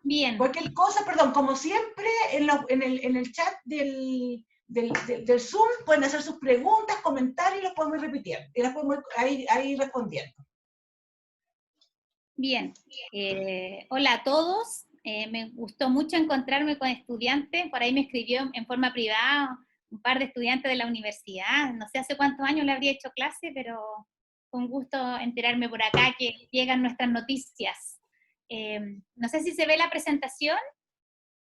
Bien. Cualquier cosa, perdón, como siempre, en el chat del Zoom pueden hacer sus preguntas, comentarios, y los podemos ir repitiendo, y las podemos ir respondiendo. Bien. Hola a todos. Me gustó mucho encontrarme con estudiantes. Por ahí me escribió en forma privada un par de estudiantes de la universidad. No sé hace cuántos años le habría hecho clase, pero fue un gusto enterarme por acá que llegan nuestras noticias. No sé si se ve la presentación.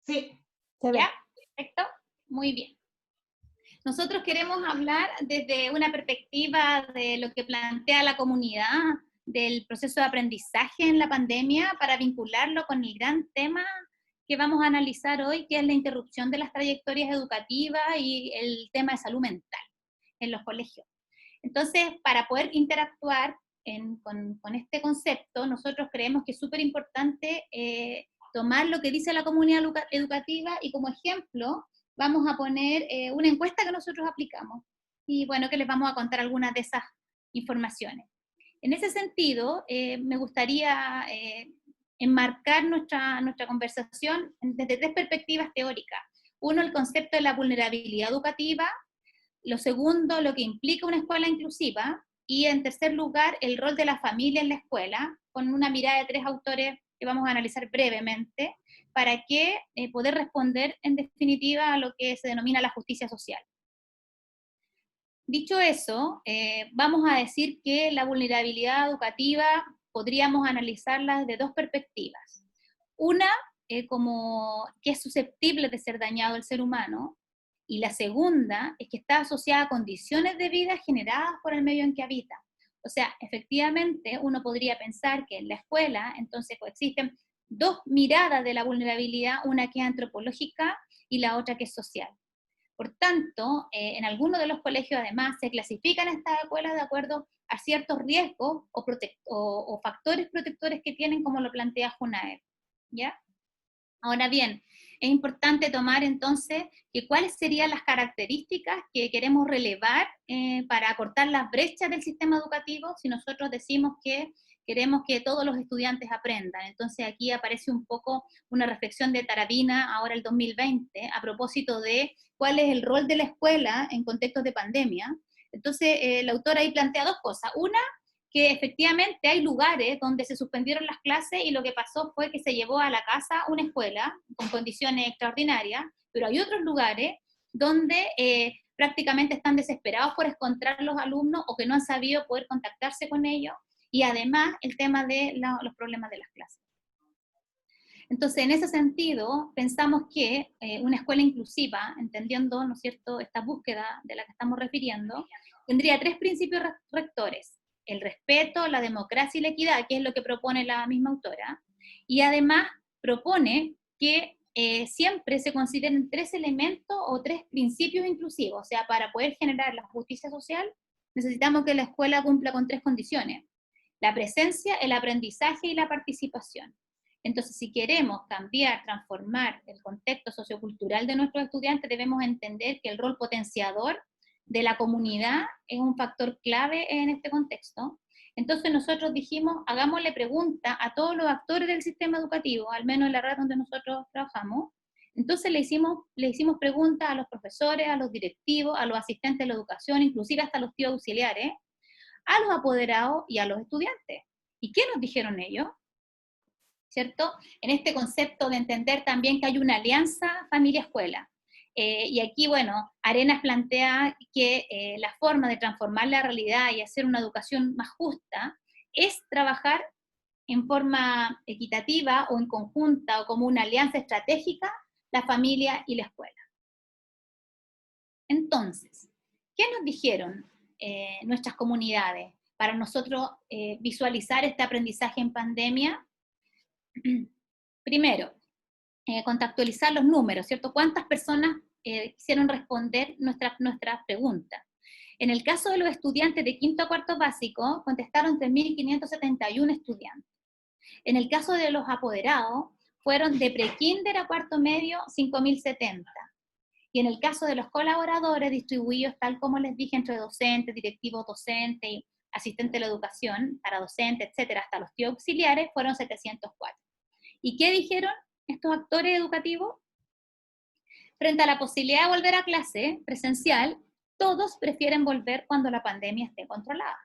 Sí, se ve. ¿Ya? Perfecto. Muy bien. Nosotros queremos hablar desde una perspectiva de lo que plantea la comunidad, del proceso de aprendizaje en la pandemia, para vincularlo con el gran tema que vamos a analizar hoy, que es la interrupción de las trayectorias educativas y el tema de salud mental en los colegios. Entonces, para poder interactuar con este concepto, nosotros creemos que es súper importante tomar lo que dice la comunidad educativa, y como ejemplo vamos a poner una encuesta que nosotros aplicamos, y bueno, que les vamos a contar algunas de esas informaciones. En ese sentido, me gustaría enmarcar nuestra conversación desde tres perspectivas teóricas. Uno, el concepto de la vulnerabilidad educativa; lo segundo, lo que implica una escuela inclusiva; y en tercer lugar, el rol de la familia en la escuela, con una mirada de tres autores que vamos a analizar brevemente, para que poder responder en definitiva a lo que se denomina la justicia social. Dicho eso, vamos a decir que la vulnerabilidad educativa podríamos analizarla desde dos perspectivas. Una, como que es susceptible de ser dañado el ser humano, y la segunda es que está asociada a condiciones de vida generadas por el medio en que habita. O sea, efectivamente, uno podría pensar que en la escuela entonces coexisten dos miradas de la vulnerabilidad, una que es antropológica y la otra que es social. Por tanto, en algunos de los colegios además se clasifican estas escuelas de acuerdo a ciertos riesgos o factores protectores que tienen, como lo plantea Junaed, ¿ya? Ahora bien, es importante tomar entonces que cuáles serían las características que queremos relevar para acortar las brechas del sistema educativo si nosotros decimos que queremos que todos los estudiantes aprendan. Entonces aquí aparece un poco una reflexión de Tarabina, ahora el 2020, a propósito de cuál es el rol de la escuela en contextos de pandemia. Entonces el autor ahí plantea dos cosas. Una, que efectivamente hay lugares donde se suspendieron las clases y lo que pasó fue que se llevó a la casa una escuela con condiciones extraordinarias, pero hay otros lugares donde prácticamente están desesperados por encontrar los alumnos o que no han sabido poder contactarse con ellos, y además el tema de los problemas de las clases. Entonces, en ese sentido, pensamos que una escuela inclusiva, entendiendo, ¿no es cierto?, esta búsqueda de la que estamos refiriendo, tendría tres principios rectores: el respeto, la democracia y la equidad, que es lo que propone la misma autora, y además propone que siempre se consideren tres elementos o tres principios inclusivos. O sea, para poder generar la justicia social, necesitamos que la escuela cumpla con tres condiciones: la presencia, el aprendizaje y la participación. Entonces, si queremos cambiar, transformar el contexto sociocultural de nuestros estudiantes, debemos entender que el rol potenciador de la comunidad es un factor clave en este contexto. Entonces nosotros dijimos, hagámosle pregunta a todos los actores del sistema educativo, al menos en la red donde nosotros trabajamos. Entonces le hicimos preguntas a los profesores, a los directivos, a los asistentes de la educación, inclusive hasta a los tíos auxiliares, a los apoderados y a los estudiantes. ¿Y qué nos dijeron ellos? ¿Cierto? En este concepto de entender también que hay una alianza familia-escuela. Y aquí, bueno, Arenas plantea que la forma de transformar la realidad y hacer una educación más justa es trabajar en forma equitativa o en conjunta o como una alianza estratégica la familia y la escuela. Entonces, ¿qué nos dijeron nuestras comunidades para nosotros visualizar este aprendizaje en pandemia? Primero, contextualizar los números, ¿cierto? ¿Cuántas personas quisieron responder nuestras preguntas? En el caso de los estudiantes de quinto a cuarto básico, contestaron 3.571 estudiantes. En el caso de los apoderados, fueron de prekinder a cuarto medio 5.070. Y en el caso de los colaboradores, distribuidos tal como les dije, entre docentes, directivos docentes y asistentes de la educación, para docentes, etcétera, hasta los tíos auxiliares, fueron 704. ¿Y qué dijeron? estos actores educativos, frente a la posibilidad de volver a clase presencial, todos prefieren volver cuando la pandemia esté controlada.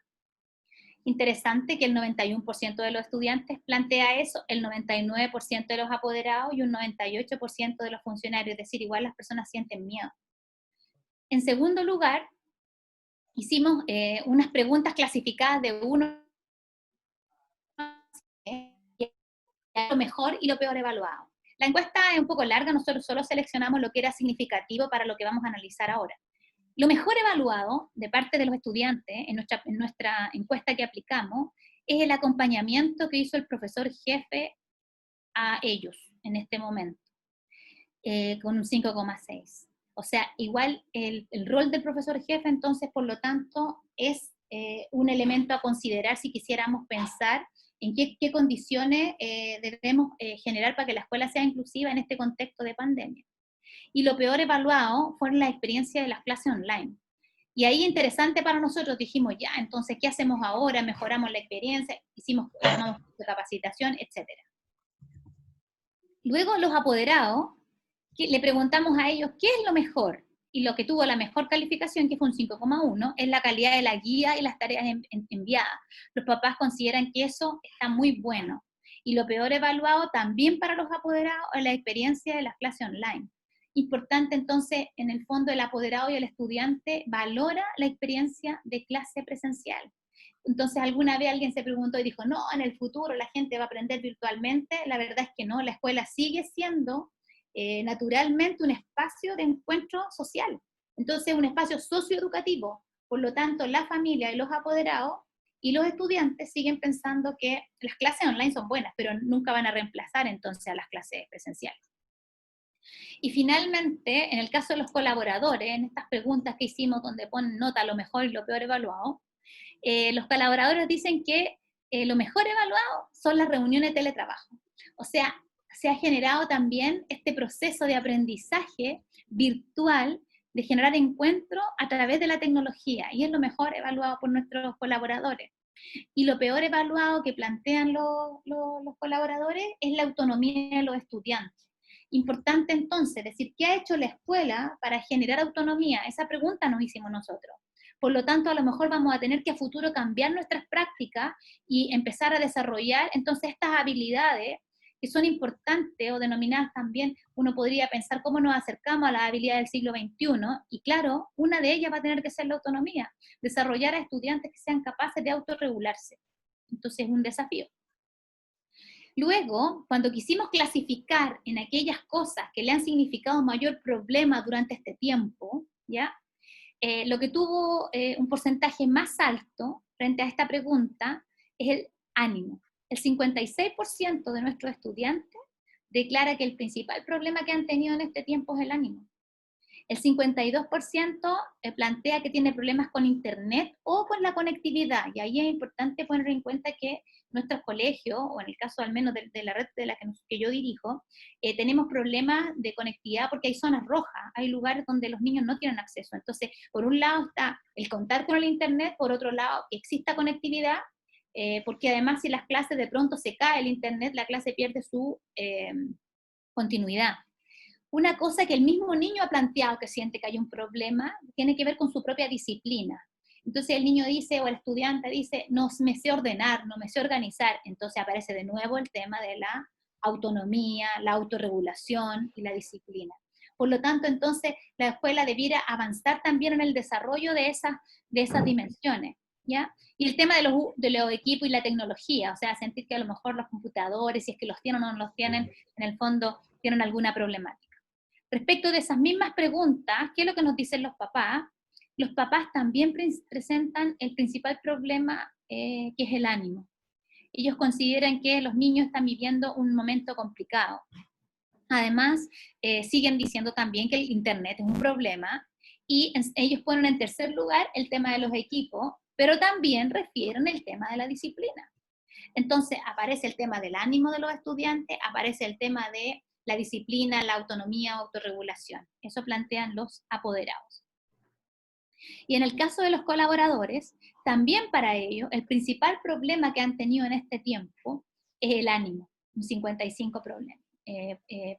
Interesante que el 91% de los estudiantes plantea eso, el 99% de los apoderados y un 98% de los funcionarios, es decir, igual las personas sienten miedo. En segundo lugar, hicimos unas preguntas clasificadas de 1 a lo mejor y lo peor evaluado. La encuesta es un poco larga, nosotros solo seleccionamos lo que era significativo para lo que vamos a analizar ahora. Lo mejor evaluado de parte de los estudiantes en nuestra encuesta que aplicamos es el acompañamiento que hizo el profesor jefe a ellos en este momento, con un 5,6. O sea, igual el rol del profesor jefe, entonces, por lo tanto, es un elemento a considerar si quisiéramos pensar en qué condiciones debemos generar para que la escuela sea inclusiva en este contexto de pandemia. Y lo peor evaluado fue la experiencia de las clases online. Y ahí interesante para nosotros, dijimos, ya, entonces, ¿qué hacemos ahora? Mejoramos la experiencia, armamos de capacitación, etc. Luego los apoderados, le preguntamos a ellos, ¿qué es lo mejor? Y lo que tuvo la mejor calificación, que fue un 5,1, es la calidad de la guía y las tareas enviadas. Los papás consideran que eso está muy bueno. Y lo peor evaluado también para los apoderados es la experiencia de las clases online. Importante entonces, en el fondo, el apoderado y el estudiante valora la experiencia de clase presencial. Entonces, alguna vez alguien se preguntó y dijo, no, en el futuro la gente va a aprender virtualmente. La verdad es que no, la escuela sigue siendo naturalmente un espacio de encuentro social. Entonces, un espacio socioeducativo. Por lo tanto, la familia y los apoderados y los estudiantes siguen pensando que las clases online son buenas, pero nunca van a reemplazar entonces a las clases presenciales. Y finalmente, en el caso de los colaboradores, en estas preguntas que hicimos donde ponen nota lo mejor y lo peor evaluado, los colaboradores dicen que lo mejor evaluado son las reuniones de teletrabajo. O sea, se ha generado también este proceso de aprendizaje virtual, de generar encuentros a través de la tecnología, y es lo mejor evaluado por nuestros colaboradores. Y lo peor evaluado que plantean los colaboradores es la autonomía de los estudiantes. Importante entonces decir, ¿qué ha hecho la escuela para generar autonomía? Esa pregunta nos hicimos nosotros. Por lo tanto, a lo mejor vamos a tener que a futuro cambiar nuestras prácticas y empezar a desarrollar entonces estas habilidades que son importantes o denominadas también, uno podría pensar cómo nos acercamos a las habilidades del siglo XXI, y claro, una de ellas va a tener que ser la autonomía, desarrollar a estudiantes que sean capaces de autorregularse. Entonces es un desafío. Luego, cuando quisimos clasificar en aquellas cosas que le han significado mayor problema durante este tiempo, ¿ya? Lo que tuvo un porcentaje más alto frente a esta pregunta es el ánimo. El 56% de nuestros estudiantes declara que el principal problema que han tenido en este tiempo es el ánimo. El 52% plantea que tiene problemas con internet o con la conectividad, y ahí es importante poner en cuenta que nuestros colegios, o en el caso al menos de la red de la que yo dirijo, tenemos problemas de conectividad porque hay zonas rojas, hay lugares donde los niños no tienen acceso. Entonces, por un lado está el contar con el internet, por otro lado que exista conectividad, porque además si las clases de pronto se cae el internet, la clase pierde su continuidad. Una cosa que el mismo niño ha planteado que siente que hay un problema, tiene que ver con su propia disciplina. Entonces el niño dice, o el estudiante dice, no me sé ordenar, no me sé organizar. Entonces aparece de nuevo el tema de la autonomía, la autorregulación y la disciplina. Por lo tanto, entonces, la escuela debiera avanzar también en el desarrollo de esas dimensiones, ¿ya? Y el tema de los equipos y la tecnología, o sea, sentir que a lo mejor los computadores, si es que los tienen o no los tienen, en el fondo tienen alguna problemática. Respecto de esas mismas preguntas, ¿qué es lo que nos dicen los papás? Los papás también presentan el principal problema, que es el ánimo. Ellos consideran que los niños están viviendo un momento complicado. Además, siguen diciendo también que el internet es un problema, y ellos ponen en tercer lugar el tema de los equipos, pero también refieren el tema de la disciplina. Entonces aparece el tema del ánimo de los estudiantes, aparece el tema de la disciplina, la autonomía, autorregulación. Eso plantean los apoderados. Y en el caso de los colaboradores, también para ellos, el principal problema que han tenido en este tiempo es el ánimo, un 55%.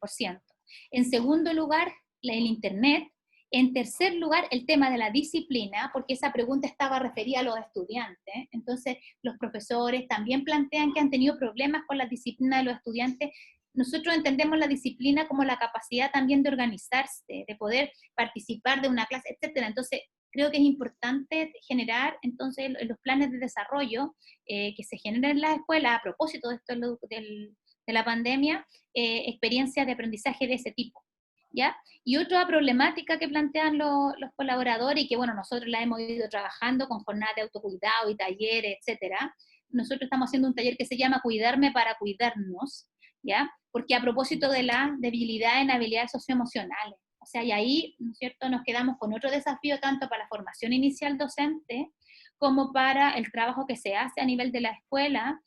por ciento. En segundo lugar, el Internet. En tercer lugar, el tema de la disciplina, porque esa pregunta estaba referida a los estudiantes. Entonces, los profesores también plantean que han tenido problemas con la disciplina de los estudiantes. Nosotros entendemos la disciplina como la capacidad también de organizarse, de poder participar de una clase, etcétera. Entonces, creo que es importante generar entonces los planes de desarrollo que se generen en las escuelas a propósito de esto de la pandemia, experiencias de aprendizaje de ese tipo, ¿ya? Y otra problemática que plantean los colaboradores, y que bueno, nosotros la hemos ido trabajando con jornadas de autocuidado y talleres, etcétera. Nosotros estamos haciendo un taller que se llama Cuidarme para Cuidarnos, ¿ya? Porque a propósito de la debilidad en habilidades socioemocionales. O sea, y ahí, ¿no es cierto?, nos quedamos con otro desafío tanto para la formación inicial docente como para el trabajo que se hace a nivel de la escuela,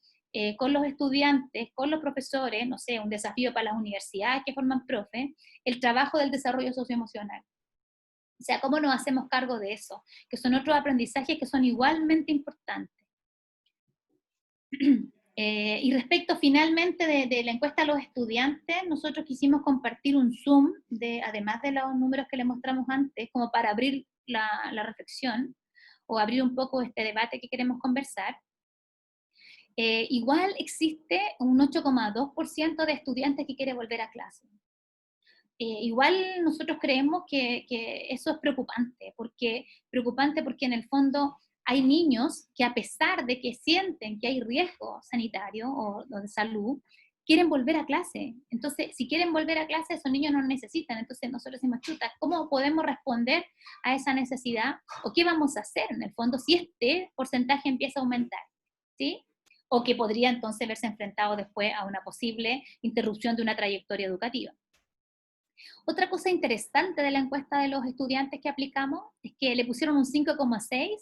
con los estudiantes, con los profesores, no sé, un desafío para las universidades que forman profe, el trabajo del desarrollo socioemocional. O sea, ¿cómo nos hacemos cargo de eso? Que son otros aprendizajes que son igualmente importantes. Y respecto finalmente de la encuesta a los estudiantes, nosotros quisimos compartir un Zoom, además de los números que les mostramos antes, como para abrir la reflexión, o abrir un poco este debate que queremos conversar. Igual existe un 8,2% de estudiantes que quiere volver a clase. Igual nosotros creemos que eso es preocupante porque en el fondo hay niños que, a pesar de que sienten que hay riesgo sanitario o de salud, quieren volver a clase. Entonces, si quieren volver a clase, esos niños no necesitan. Entonces nosotros decimos, chuta, ¿cómo podemos responder a esa necesidad? ¿O qué vamos a hacer en el fondo si este porcentaje empieza a aumentar? ¿Sí? O que podría entonces verse enfrentado después a una posible interrupción de una trayectoria educativa. Otra cosa interesante de la encuesta de los estudiantes que aplicamos es que le pusieron un 5,6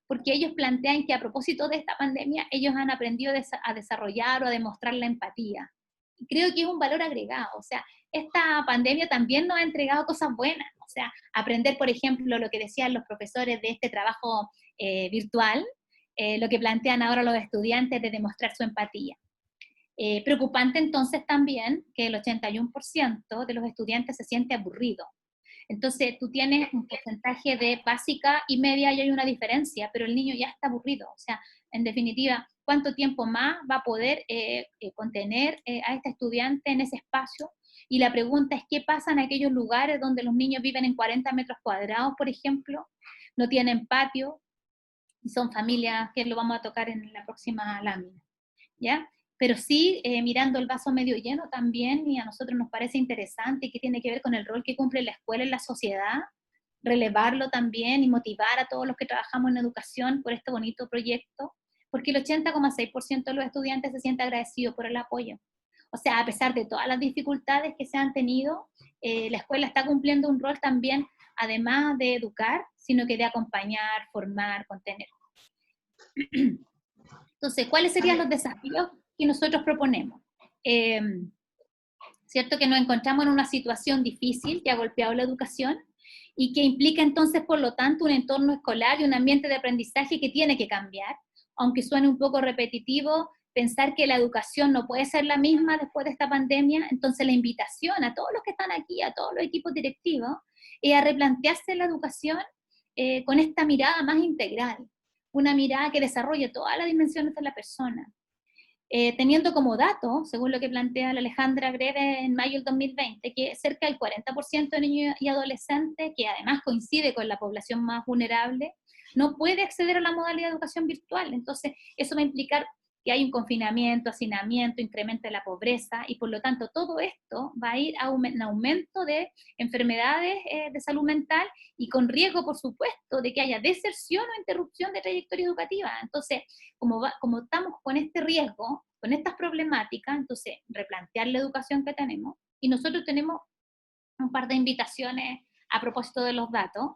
porque ellos plantean que a propósito de esta pandemia ellos han aprendido a desarrollar o a demostrar la empatía. Y creo que es un valor agregado, o sea, esta pandemia también nos ha entregado cosas buenas, o sea, aprender, por ejemplo, lo que decían los profesores de este trabajo virtual, lo que plantean ahora los estudiantes de demostrar su empatía. Preocupante entonces también que el 81% de los estudiantes se siente aburrido. Entonces tú tienes un porcentaje de básica y media y hay una diferencia, pero el niño ya está aburrido. O sea, en definitiva, ¿cuánto tiempo más va a poder contener a este estudiante en ese espacio? Y la pregunta es, ¿qué pasa en aquellos lugares donde los niños viven en 40 metros cuadrados, por ejemplo? No tienen patio, y son familias que lo vamos a tocar en la próxima lámina, ¿ya? Pero sí, mirando el vaso medio lleno también, y a nosotros nos parece interesante, que tiene que ver con el rol que cumple la escuela en la sociedad, relevarlo también y motivar a todos los que trabajamos en educación por este bonito proyecto, porque el 80,6% de los estudiantes se siente agradecido por el apoyo. O sea, a pesar de todas las dificultades que se han tenido, la escuela está cumpliendo un rol también, además de educar, sino que de acompañar, formar, contener. Entonces, ¿cuáles serían los desafíos que nosotros proponemos? Cierto que nos encontramos en una situación difícil que ha golpeado la educación y que implica entonces, por lo tanto, un entorno escolar y un ambiente de aprendizaje que tiene que cambiar, aunque suene un poco repetitivo pensar que la educación no puede ser la misma después de esta pandemia. Entonces la invitación a todos los que están aquí, a todos los equipos directivos, es a replantearse la educación con esta mirada más integral, una mirada que desarrolle todas las dimensiones de la persona. Teniendo como dato, según lo que plantea la Alejandra Greve en mayo del 2020, que cerca del 40% de niños y adolescentes, que además coincide con la población más vulnerable, no puede acceder a la modalidad de educación virtual. Entonces, eso va a implicar que hay un confinamiento, hacinamiento, incremento de la pobreza, y por lo tanto todo esto va a ir a un aumento de enfermedades de salud mental y con riesgo, por supuesto, de que haya deserción o interrupción de trayectoria educativa. Entonces, como estamos con este riesgo, con estas problemáticas, entonces replantear la educación que tenemos, y nosotros tenemos un par de invitaciones a propósito de los datos.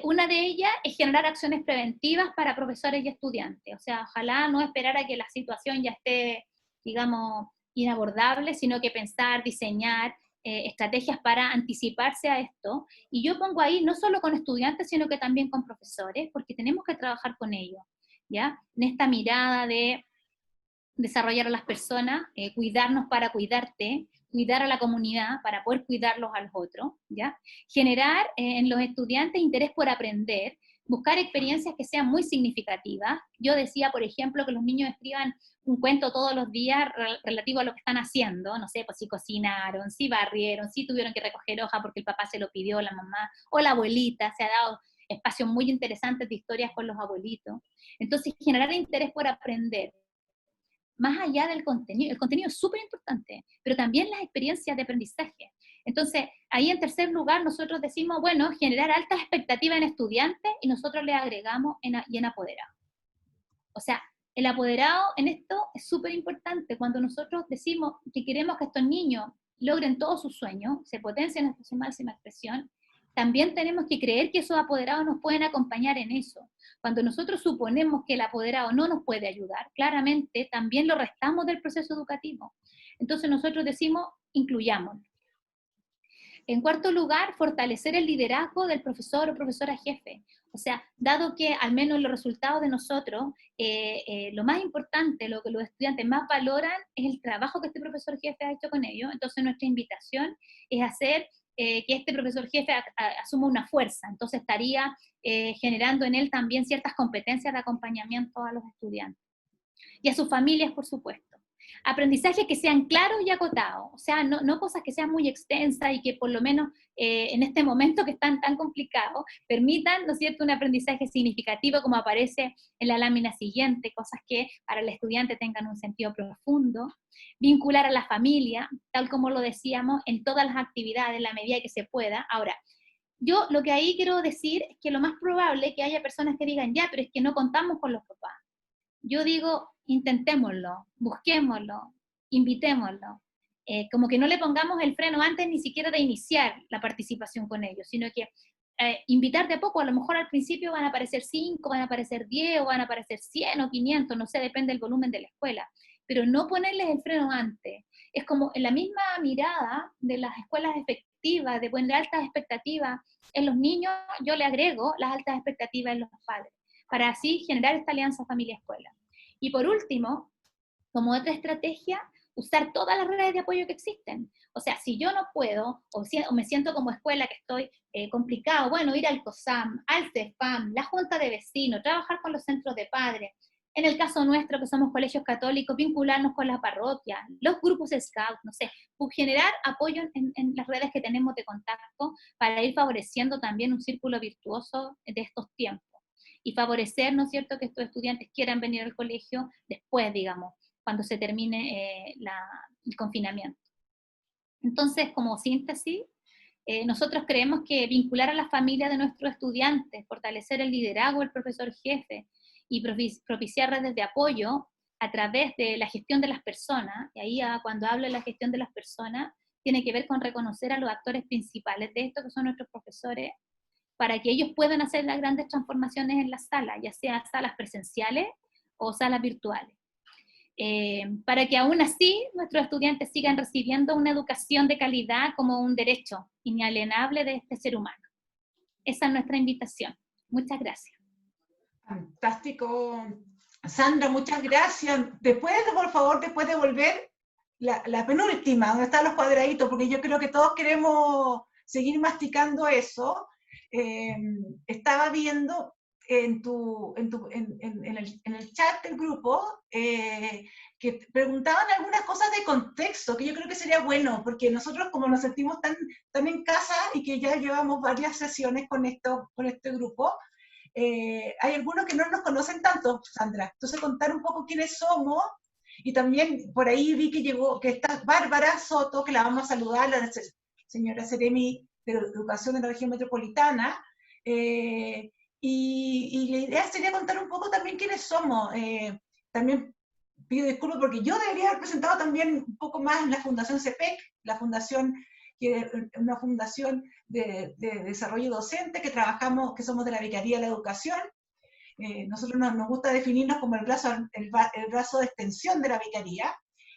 Una de ellas es generar acciones preventivas para profesores y estudiantes. O sea, ojalá no esperar a que la situación ya esté, digamos, inabordable, sino que pensar, diseñar estrategias para anticiparse a esto. Y yo pongo ahí no solo con estudiantes, sino que también con profesores, porque tenemos que trabajar con ellos, ¿ya? En esta mirada de desarrollar a las personas, cuidarnos para cuidarte, cuidar a la comunidad para poder cuidarlos a los otros, ¿ya? Generar en los estudiantes interés por aprender, buscar experiencias que sean muy significativas. Yo decía, por ejemplo, que los niños escriban un cuento todos los días relativo a lo que están haciendo, no sé, pues si cocinaron, si barrieron, si tuvieron que recoger hoja porque el papá se lo pidió, la mamá, o la abuelita, se ha dado espacios muy interesantes de historias con los abuelitos. Entonces, generar interés por aprender, más allá del contenido. El contenido es súper importante, pero también las experiencias de aprendizaje. Entonces, ahí en tercer lugar nosotros decimos, bueno, generar altas expectativas en estudiantes y nosotros le agregamos y en apoderado. O sea, el apoderado en esto es súper importante. Cuando nosotros decimos que queremos que estos niños logren todos sus sueños, se potencien hasta su máxima expresión, también tenemos que creer que esos apoderados nos pueden acompañar en eso. Cuando nosotros suponemos que el apoderado no nos puede ayudar, claramente también lo restamos del proceso educativo. Entonces nosotros decimos, incluyámoslo. En cuarto lugar, fortalecer el liderazgo del profesor o profesora jefe. O sea, dado que al menos los resultados de nosotros, lo más importante, lo que los estudiantes más valoran es el trabajo que este profesor jefe ha hecho con ellos. Entonces nuestra invitación es hacer que este profesor jefe asuma una fuerza. Entonces estaría generando en él también ciertas competencias de acompañamiento a los estudiantes. Y a sus familias, por supuesto. Aprendizajes que sean claros y acotados, o sea, no cosas que sean muy extensas y que por lo menos en este momento que están tan complicados, permitan, ¿no es cierto?, un aprendizaje significativo como aparece en la lámina siguiente, cosas que para el estudiante tengan un sentido profundo, vincular a la familia, tal como lo decíamos, en todas las actividades, en la medida que se pueda. Ahora, yo lo que ahí quiero decir es que lo más probable es que haya personas que digan, ya, pero es que no contamos con los papás. Yo digo, intentémoslo, busquémoslo, invitémoslo. Como que no le pongamos el freno antes ni siquiera de iniciar la participación con ellos, sino que invitar de a poco. A lo mejor al principio van a aparecer 5, van a aparecer 10, o van a aparecer 100 o 500, no sé, depende del volumen de la escuela, pero no ponerles el freno antes. Es como en la misma mirada de las escuelas efectivas, de poner altas expectativas en los niños, yo le agrego las altas expectativas en los padres, para así generar esta alianza familia-escuela. Y por último, como otra estrategia, usar todas las redes de apoyo que existen. O sea, si yo no puedo, o me siento como escuela que estoy complicado, bueno, ir al COSAM, al CEFAM, la Junta de Vecinos, trabajar con los centros de padres. En el caso nuestro, que somos colegios católicos, vincularnos con la parroquia, los grupos Scout, no sé, generar apoyo en las redes que tenemos de contacto para ir favoreciendo también un círculo virtuoso de estos tiempos y favorecer, ¿no es cierto?, que estos estudiantes quieran venir al colegio después, digamos, cuando se termine el confinamiento. Entonces, como síntesis, nosotros creemos que vincular a la familia de nuestros estudiantes, fortalecer el liderazgo del profesor jefe y propiciar redes de apoyo a través de la gestión de las personas, y ahí cuando hablo de la gestión de las personas, tiene que ver con reconocer a los actores principales de esto, que son nuestros profesores, para que ellos puedan hacer las grandes transformaciones en las salas, ya sea salas presenciales o salas virtuales. Para que aún así nuestros estudiantes sigan recibiendo una educación de calidad como un derecho inalienable de este ser humano. Esa es nuestra invitación. Muchas gracias. Fantástico. Sandra, muchas gracias. Por favor, después de volver la penúltima, donde están los cuadraditos, porque yo creo que todos queremos seguir masticando eso. Estaba viendo en el chat del grupo que preguntaban algunas cosas de contexto, que yo creo que sería bueno, porque nosotros como nos sentimos tan en casa y que ya llevamos varias sesiones con este grupo, hay algunos que no nos conocen tanto, Sandra. Entonces contar un poco quiénes somos, y también por ahí vi que está Bárbara Soto, que la vamos a saludar, la señora Seremi de Educación de la Región Metropolitana, y la idea sería contar un poco también quiénes somos. También pido disculpas porque yo debería haber presentado también un poco más la Fundación CEPEC, la fundación, que es una fundación de desarrollo docente que trabajamos, que somos de la Vicaría de la Educación. Nosotros nos gusta definirnos como el brazo de extensión de la Vicaría,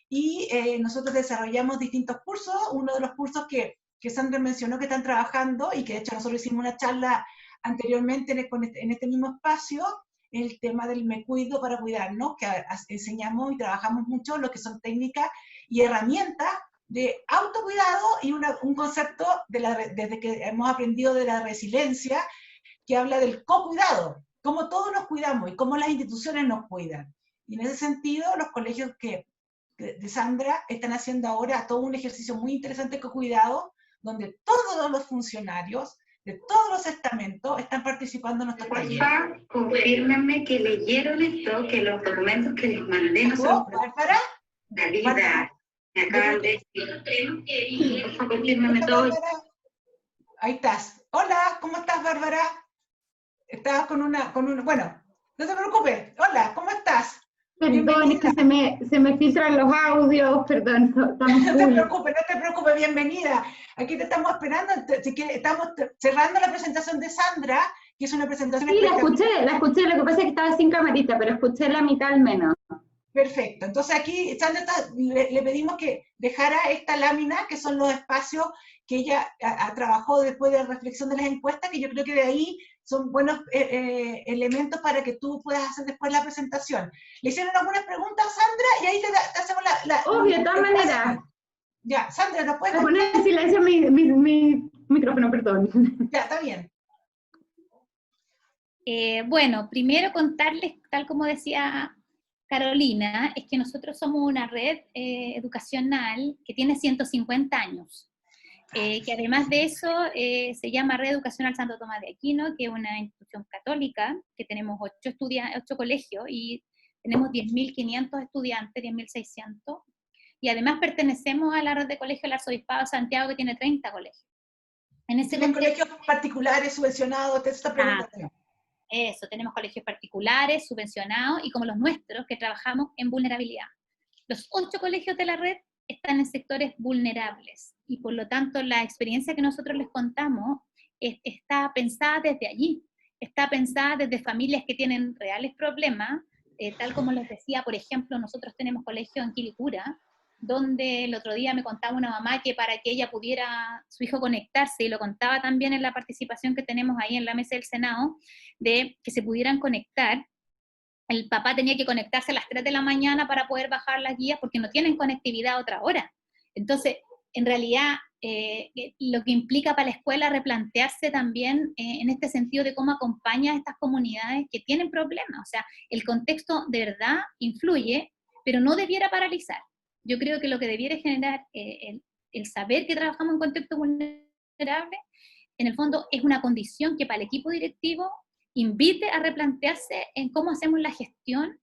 y nosotros desarrollamos distintos cursos. Uno de los cursos que Sandra mencionó que están trabajando, y que de hecho nosotros hicimos una charla anteriormente en este mismo espacio, el tema del me cuido para cuidarnos, que enseñamos y trabajamos mucho lo que son técnicas y herramientas de autocuidado y un concepto desde que hemos aprendido de la resiliencia, que habla del co-cuidado, cómo todos nos cuidamos y cómo las instituciones nos cuidan. Y en ese sentido, los colegios de Sandra están haciendo ahora todo un ejercicio muy interesante de co-cuidado, donde todos los funcionarios de todos los estamentos están participando en nuestros talleres. Porfa, confírmenme que leyeron esto, que los documentos que les mandé no son... ¿Bárbara? Dalida, me acaban de decir. Porfa, confírmenme todo. Ahí estás. Hola, ¿cómo estás, Bárbara? Estabas con una... Bueno, no te preocupes. Hola, ¿cómo estás? Perdón, es que se me filtran los audios, perdón. No te preocupes, bienvenida. Aquí te estamos esperando, estamos cerrando la presentación de Sandra, que es una presentación... Sí, la escuché, lo que pasa es que estaba sin camarita, pero escuché la mitad al menos. Perfecto, entonces aquí Sandra le pedimos que dejara esta lámina, que son los espacios que ella trabajó después de la reflexión de las encuestas, que yo creo que de ahí son buenos elementos para que tú puedas hacer después la presentación. ¿Le hicieron algunas preguntas, Sandra? Y ahí te hacemos la... Obvio, de todas maneras. Ya, Sandra, ¿nos puedes poner en silencio mi micrófono, perdón. Ya, está bien. Bueno, primero contarles, tal como decía Carolina, es que nosotros somos una red educacional que tiene 150 años. Que además de eso se llama Red Educacional Santo Tomás de Aquino, que es una institución católica, que tenemos 8 colegios y tenemos 10.500 estudiantes, 10.600, y además pertenecemos a la red de colegios del Arzobispado de Santiago, que tiene 30 colegios. En ese ¿Tienen colegios particulares subvencionados? Te está preguntando. Eso, tenemos colegios particulares, subvencionados, y como los nuestros, que trabajamos en vulnerabilidad. Los 8 colegios de la red están en sectores vulnerables, y por lo tanto la experiencia que nosotros les contamos está pensada desde allí, está pensada desde familias que tienen reales problemas, tal como les decía, por ejemplo, nosotros tenemos colegio en Quilicura, donde el otro día me contaba una mamá que para que ella pudiera, su hijo, conectarse, y lo contaba también en la participación que tenemos ahí en la mesa del Senado, de que se pudieran conectar. El papá tenía que conectarse a las 3 de la mañana para poder bajar las guías porque no tienen conectividad a otra hora. Entonces, en realidad, lo que implica para la escuela replantearse también en este sentido de cómo acompaña a estas comunidades que tienen problemas. O sea, el contexto de verdad influye, pero no debiera paralizar. Yo creo que lo que debiera generar el saber que trabajamos en contexto vulnerable, en el fondo es una condición que para el equipo directivo invite a replantearse en cómo hacemos la gestión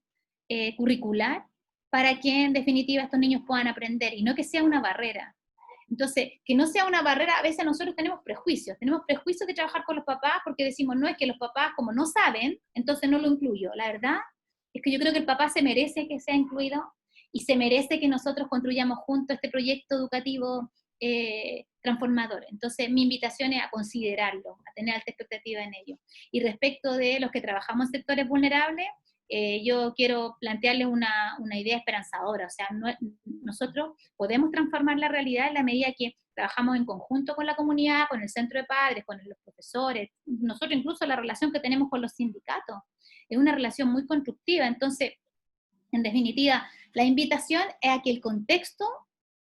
curricular para que en definitiva estos niños puedan aprender y no que sea una barrera. Entonces, que no sea una barrera, a veces nosotros tenemos prejuicios de trabajar con los papás porque decimos, no, es que los papás como no saben, entonces no lo incluyo. La verdad es que yo creo que el papá se merece que sea incluido y se merece que nosotros construyamos juntos este proyecto educativo transformador. Entonces, mi invitación es a considerarlo, a tener alta expectativa en ello. Y respecto de los que trabajamos en sectores vulnerables, yo quiero plantearles una idea esperanzadora. O sea, nosotros podemos transformar la realidad en la medida que trabajamos en conjunto con la comunidad, con el centro de padres, con los profesores, nosotros incluso la relación que tenemos con los sindicatos. Es una relación muy constructiva. Entonces, en definitiva, la invitación es a que el contexto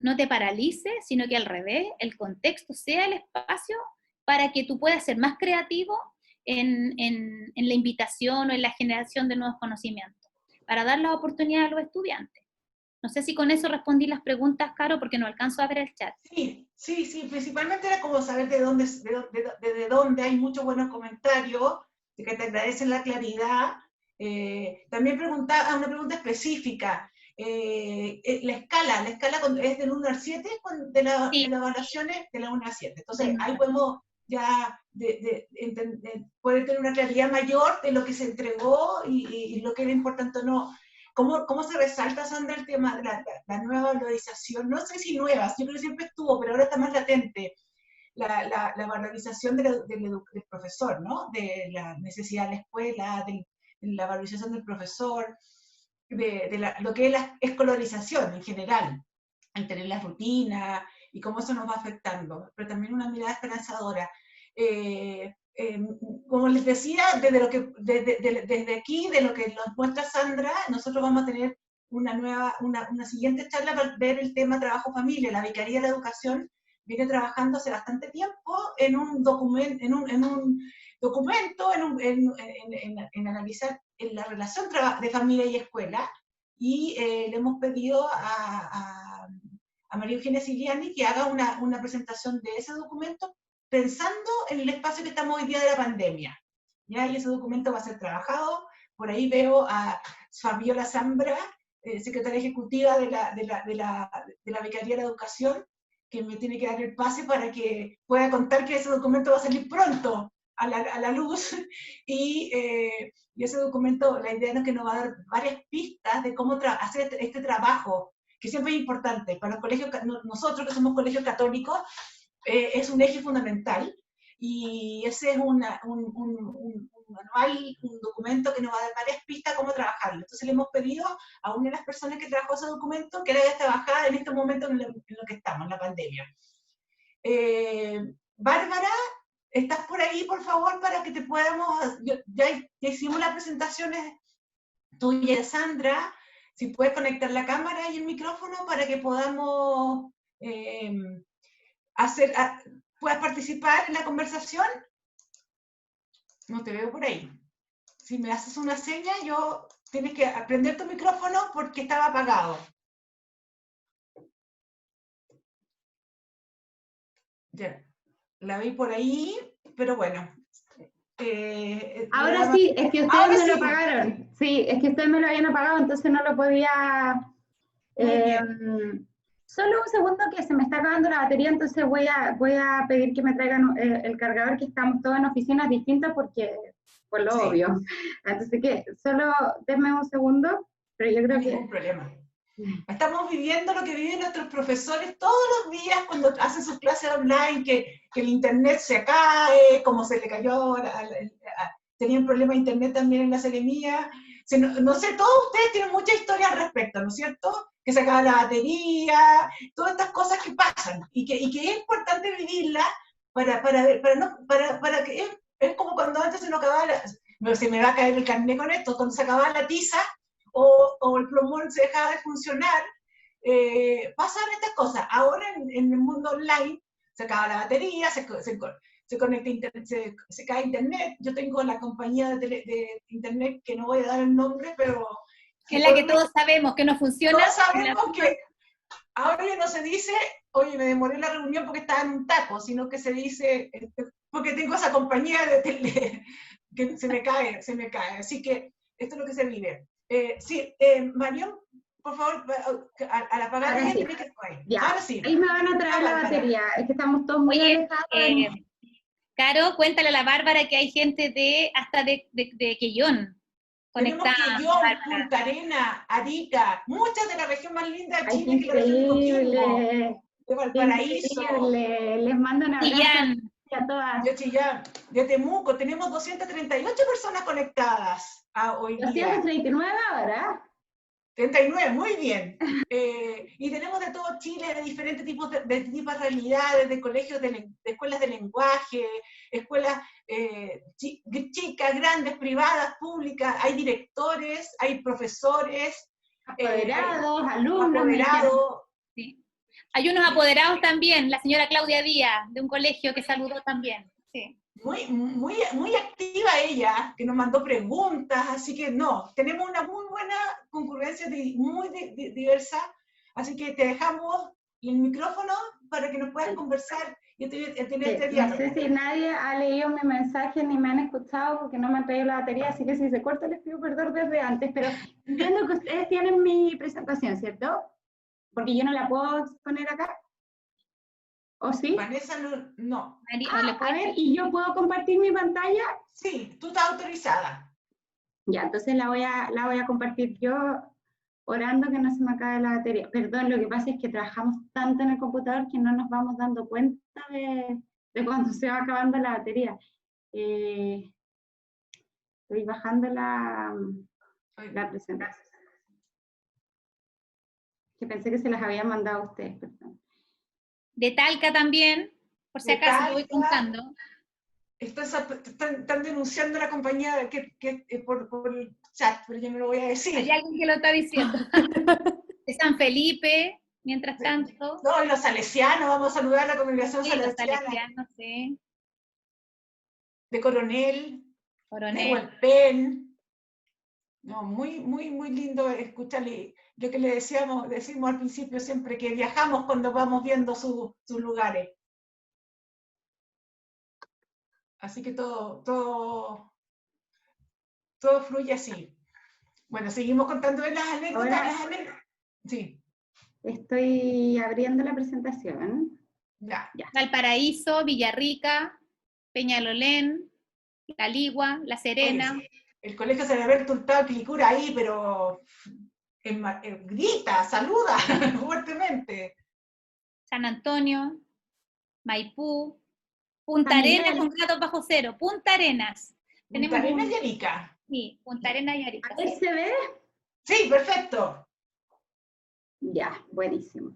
no te paralice, sino que al revés, el contexto sea el espacio para que tú puedas ser más creativo en la invitación o en la generación de nuevos conocimientos, para dar la oportunidad a los estudiantes. No sé si con eso respondí las preguntas, Caro, porque no alcanzo a ver el chat. Sí, principalmente era como saber de dónde hay muchos buenos comentarios, de que te agradecen la claridad. También preguntaba una pregunta específica. La escala es del 1 al 7 de las evaluaciones de la 1 al 7. Entonces, ahí podemos ya poder tener una claridad mayor de lo que se entregó y lo que era importante o no. ¿Cómo se resalta, Sandra, el tema de la nueva valorización? No sé si nuevas, yo creo que siempre estuvo, pero ahora está más latente. La valorización del profesor, ¿no? De la necesidad de la escuela, de la valorización del profesor, lo que es la escolarización en general, en tener la rutina y cómo eso nos va afectando, pero también una mirada esperanzadora. como les decía, desde aquí, de lo que nos muestra Sandra, nosotros vamos a tener una siguiente charla para ver el tema trabajo-familia. La Vicaría de la Educación viene trabajando hace bastante tiempo en analizar la relación de familia y escuela, y le hemos pedido a María Eugenia Siliani que haga una presentación de ese documento pensando en el espacio que estamos hoy día de la pandemia. ¿Ya? Y ese documento va a ser trabajado. Por ahí veo a Fabiola Zambra, secretaria ejecutiva de la Vicaría de la Educación, que me tiene que dar el pase para que pueda contar que ese documento va a salir pronto a la luz, y ese documento, la idea es que nos va a dar varias pistas de cómo hacer este trabajo, que siempre es importante. Para los colegios, nosotros que somos colegios católicos, es un eje fundamental, y ese es un manual, un documento que nos va a dar varias pistas cómo trabajarlo. Entonces le hemos pedido a una de las personas que trabajó ese documento que le haya trabajado en este momento en lo que estamos, en la pandemia. Bárbara, ¿estás por ahí, por favor, para que te podamos... Ya hicimos las presentaciones tuya y de Sandra. Si puedes conectar la cámara y el micrófono para que podamos puedas participar en la conversación. No te veo por ahí. Si me haces una seña, tienes que prender tu micrófono porque estaba apagado. Ya, la vi por ahí, pero bueno. Ahora sí, es que ustedes me lo apagaron. Sí, es que ustedes me lo habían apagado, entonces no lo podía... solo un segundo que se me está acabando la batería, entonces voy a pedir que me traigan el cargador, que estamos todos en oficinas distintas porque, por lo obvio. Entonces, solo denme un segundo, pero yo creo que... Ningún problema. Estamos viviendo lo que viven nuestros profesores todos los días cuando hacen sus clases online, que el internet se cae, como se le cayó, tenían problemas de internet también en la Seremía. No sé, todos ustedes tienen mucha historia al respecto, ¿no es cierto? Que se acaba la batería, todas estas cosas que pasan, y que es importante vivirlas para que es como cuando antes se nos acababa se me va a caer el carnet con esto, cuando se acababa la tiza, o el plumón se dejaba de funcionar, pasan estas cosas. Ahora en el mundo online se acaba la batería, se conecta internet, se cae internet. Yo tengo la compañía de internet que no voy a dar el nombre, pero... Es la que todos sabemos que no funciona. Todos sabemos que ahora ya no se dice, oye, me demoré en la reunión porque estaba en un taco, sino que se dice, porque tengo esa compañía que se me cae. Así que esto es lo que se vive. Sí, Marión, por favor, al apagar ahora sí. Ahora sí. Ahí me van a traer la batería, es que estamos todos muy alejados. Caro, cuéntale a la Bárbara que hay gente hasta de Quellón conectada. Tenemos Quellón, Punta Arenas, Arica, muchas de la región más linda de Chile, que la región de Coquimbo, de Valparaíso. Les mando un abrazo a todas. De Chillán, de Temuco, tenemos 238 personas conectadas hoy día. 239 ahora. 39, muy bien. Y tenemos de todo Chile, de diferentes tipos de realidades, de colegios, de escuelas de lenguaje, escuelas chicas, grandes, privadas, públicas, hay directores, hay profesores, apoderados, alumnos. Apoderados. Sí. Hay unos apoderados también, la señora Claudia Díaz, de un colegio que saludó también. Sí. Muy activa ella, que nos mandó preguntas, así que tenemos una muy buena concurrencia, muy diversa, así que te dejamos el micrófono para que nos puedas conversar y tener este diálogo. No sé si nadie ha leído mi mensaje ni me han escuchado porque no me han traído la batería, así que si se corta les pido perdón desde antes, pero entiendo que ustedes tienen mi presentación, ¿cierto? Porque yo no la puedo exponer acá. ¿O sí? Vanessa no. A ver, ¿y yo puedo compartir mi pantalla? Sí, tú estás autorizada. Ya, entonces la voy a compartir yo, orando que no se me acabe la batería. Perdón, lo que pasa es que trabajamos tanto en el computador que no nos vamos dando cuenta de cuando se va acabando la batería. Estoy bajando la presentación. Que pensé que se las había mandado a ustedes, perdón. De Talca también, por si acaso lo voy contando. están denunciando a la compañía por el chat, pero yo no lo voy a decir. Hay alguien que lo está diciendo. De San Felipe, mientras tanto. No, y los salesianos, vamos a saludar a la congregación Sí, los salesiana. salesianos, sí. De Coronel, de Coronel. Hualpén. No, muy, muy, muy lindo escucharle. Lo que le decimos al principio siempre, que viajamos cuando vamos viendo sus lugares. Así que todo fluye así. Bueno, seguimos contando de las anécdotas. Ahora, Sí, estoy abriendo la presentación. ya. Valparaíso, Villarrica, Peñalolén, La Ligua, La Serena. Oye, el colegio San Alberto Hurtado Quilicura ahí, pero grita, saluda fuertemente. San Antonio, Maipú, Punta San Arenas Miguel. con grados bajo cero, Punta Arenas. Punta Arenas y Arica. Sí, Punta Arenas y Arica. ¿Ahí se ve? Sí, perfecto. Ya, buenísimo.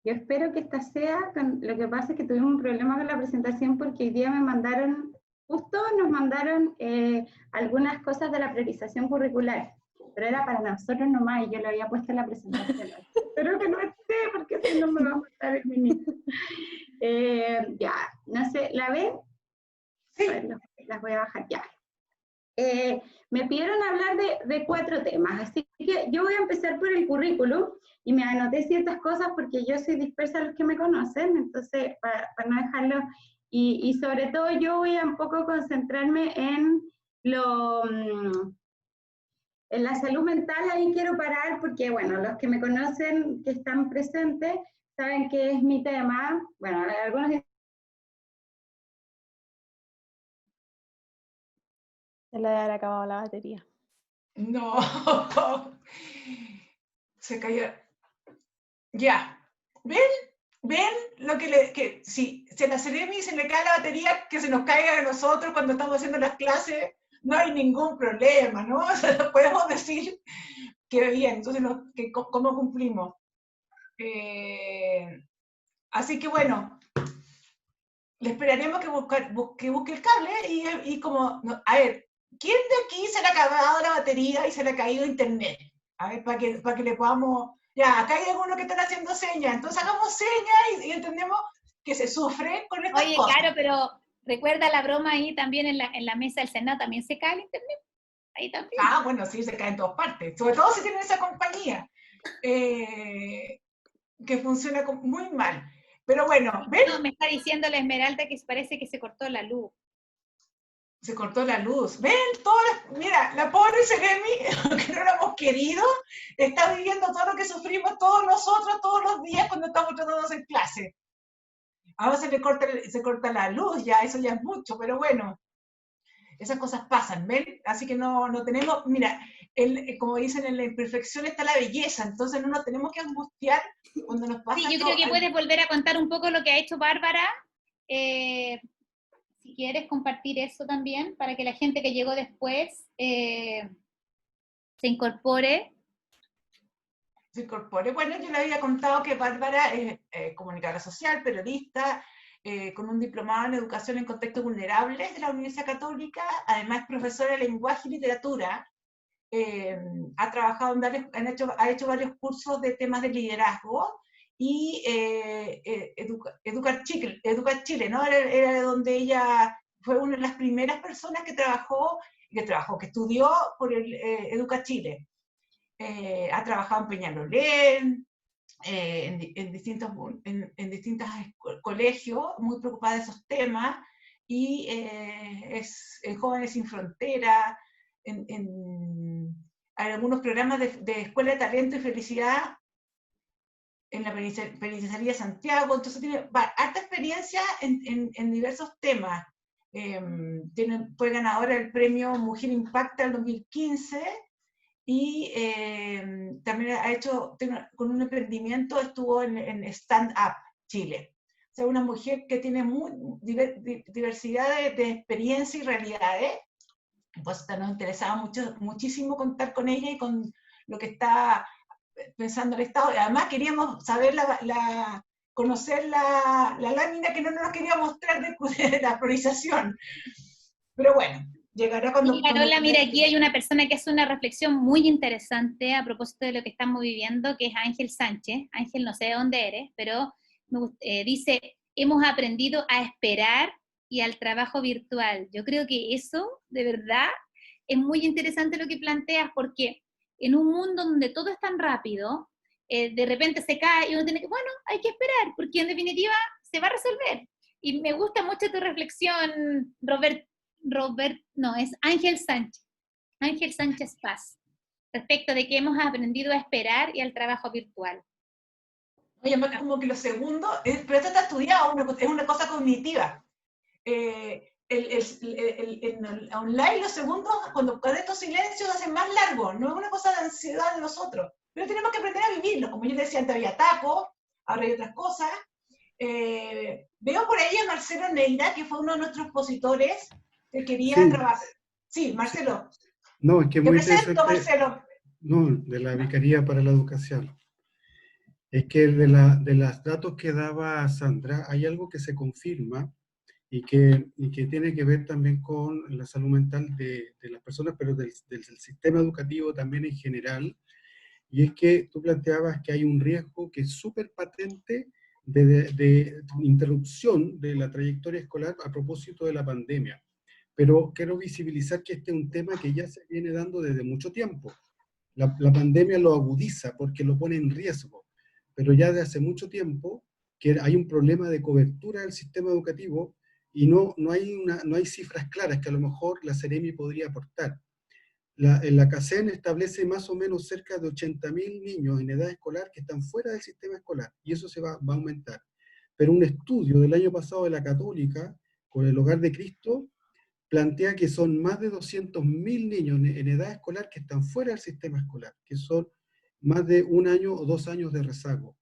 Yo espero que esta sea, lo que pasa es que tuvimos un problema con la presentación porque hoy día justo nos mandaron algunas cosas de la priorización curricular, pero era para nosotros nomás y yo lo había puesto en la presentación. Espero que no esté porque si no me va a matar el ministro. Ya, no sé, ¿la ven? Sí. A ver, las voy a bajar ya. Me pidieron hablar de 4 temas, así que yo voy a empezar por el currículum y me anoté ciertas cosas porque yo soy dispersa a los que me conocen, entonces para no dejarlo, y sobre todo yo voy a un poco concentrarme en la salud mental. Ahí quiero parar porque, bueno, los que me conocen, que están presentes, saben que es mi tema. Bueno, algunos Se le habrá acabado la batería. No. Se cayó. Ya. ¿Ven lo que si a la Ceremi se le cae la batería, que se nos caiga a nosotros cuando estamos haciendo las clases? No hay ningún problema, ¿no? O sea, podemos decir que bien, entonces, ¿cómo cumplimos? Así que bueno, le esperaremos que busque el cable y como, a ver, ¿quién de aquí se le ha acabado la batería y se le ha caído internet? A ver, para que le podamos, ya, acá hay algunos que están haciendo señas, entonces hagamos señas y entendemos que se sufre con estas Oye, cosas. claro, pero recuerda la broma ahí también en la mesa del Senado, también se cae el internet. Ahí también. Ah, bueno, sí, se cae en todas partes, sobre todo si tienen esa compañía, que funciona muy mal. Pero bueno, ¿ven? No, me está diciendo la Esmeralda que parece que se cortó la luz. Se cortó la luz. ¿Ven? Mira, la pobre Ceremi, que no la hemos querido, está viviendo todo lo que sufrimos todos nosotros, todos los días cuando estamos tratando en clase. Ahora se corta la luz, ya, eso ya es mucho, pero bueno, esas cosas pasan, ¿ven? Así que no tenemos, mira, como dicen, en la imperfección está la belleza, entonces no nos tenemos que angustiar cuando nos pasa. Sí, yo creo que puedes volver a contar un poco lo que ha hecho Bárbara, si quieres compartir eso también, para que la gente que llegó después se incorpore. Bueno, yo le había contado que Bárbara es comunicadora social, periodista, con un diplomado en educación en contextos vulnerables de la Universidad Católica, además profesora de lenguaje y literatura, ha trabajado ha hecho varios cursos de temas de liderazgo, y Educar Chile, ¿no? Era de donde ella fue una de las primeras personas que estudió por el Educar Chile. Ha trabajado en Peñalolén, en distintos colegios, muy preocupada de esos temas, y es Jóvenes Sin Frontera, en algunos programas de Escuela de Talento y Felicidad en la Penitenciaría de Santiago, entonces tiene harta experiencia en diversos temas. Fue ganadora del premio Mujer Impacta del 2015, y también con un emprendimiento, estuvo en Stand Up Chile. O sea, una mujer que tiene diversidad de experiencias y realidades, pues nos interesaba muchísimo contar con ella y con lo que está pensando el Estado. Además queríamos saber conocer la lámina que no nos quería mostrar de la priorización. Pero bueno, llegará cuando... Y Carola, mira, aquí hay una persona que hace una reflexión muy interesante a propósito de lo que estamos viviendo, que es Ángel Sánchez. Ángel, no sé de dónde eres, pero dice, hemos aprendido a esperar y al trabajo virtual. Yo creo que eso, de verdad, es muy interesante lo que planteas, porque en un mundo donde todo es tan rápido, de repente se cae y uno tiene que, bueno, hay que esperar, porque en definitiva se va a resolver. Y me gusta mucho tu reflexión, no, es Ángel Sánchez Paz, respecto de que hemos aprendido a esperar y al trabajo virtual. Oye, más como que lo segundo, pero esto está estudiado, es una cosa cognitiva. Online los segundos, cuando estos silencios se hacen más largos, no es una cosa de ansiedad de nosotros, pero tenemos que aprender a vivirlo. Como yo decía antes, había tacos, ahora hay otras cosas. Veo por ahí a Marcelo Neira, que fue uno de nuestros expositores, que quería trabajar. Sí, Marcelo. No, es que Te muy presento, interesante. Marcelo. No, de la Vicaría para la Educación. Es que de los datos que daba Sandra, hay algo que se confirma y que tiene que ver también con la salud mental de las personas, pero del sistema educativo también en general. Y es que tú planteabas que hay un riesgo que es súper patente de interrupción de la trayectoria escolar a propósito de la pandemia. Pero quiero visibilizar que este es un tema que ya se viene dando desde mucho tiempo. La pandemia lo agudiza porque lo pone en riesgo, pero ya de hace mucho tiempo que hay un problema de cobertura del sistema educativo y no hay cifras claras que a lo mejor la Seremi podría aportar. La CACEN establece más o menos cerca de 80.000 niños en edad escolar que están fuera del sistema escolar, y eso se va a aumentar. Pero un estudio del año pasado de la Católica, con el Hogar de Cristo, plantea que son más de 200.000 niños en edad escolar que están fuera del sistema escolar, que son más de 1 año o 2 años de rezago.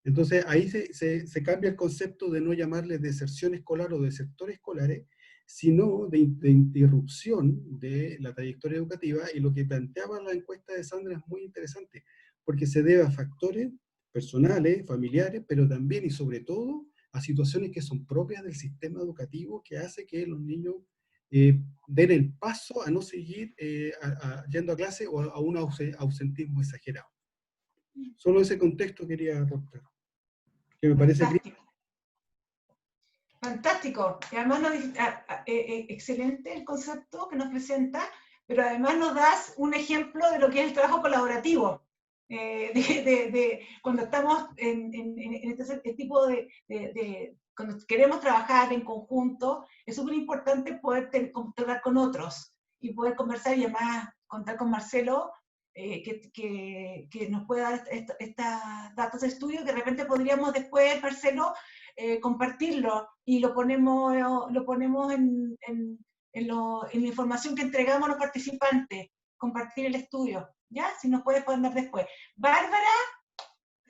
Entonces ahí se cambia el concepto de no llamarles deserción escolar o desertores escolares, sino de interrupción de la trayectoria educativa, y lo que planteaba la encuesta de Sandra es muy interesante, porque se debe a factores personales, familiares, pero también y sobre todo a situaciones que son propias del sistema educativo, que hace que los niños den el paso a no seguir yendo a clase o a un ausentismo exagerado. Solo ese contexto quería aportar, que me parece Fantástico. Fantástico. Y además excelente el concepto que nos presenta, pero además nos das un ejemplo de lo que es el trabajo colaborativo. Cuando estamos en este tipo cuando queremos trabajar en conjunto, es súper importante poder contar con otros y poder conversar, y además contar con Marcelo, que nos pueda dar estos datos de estudio que de repente podríamos después, Marcelo, compartirlo, y lo ponemos en la información que entregamos a los participantes, compartir el estudio, ¿ya? Si nos puedes poner después. Bárbara,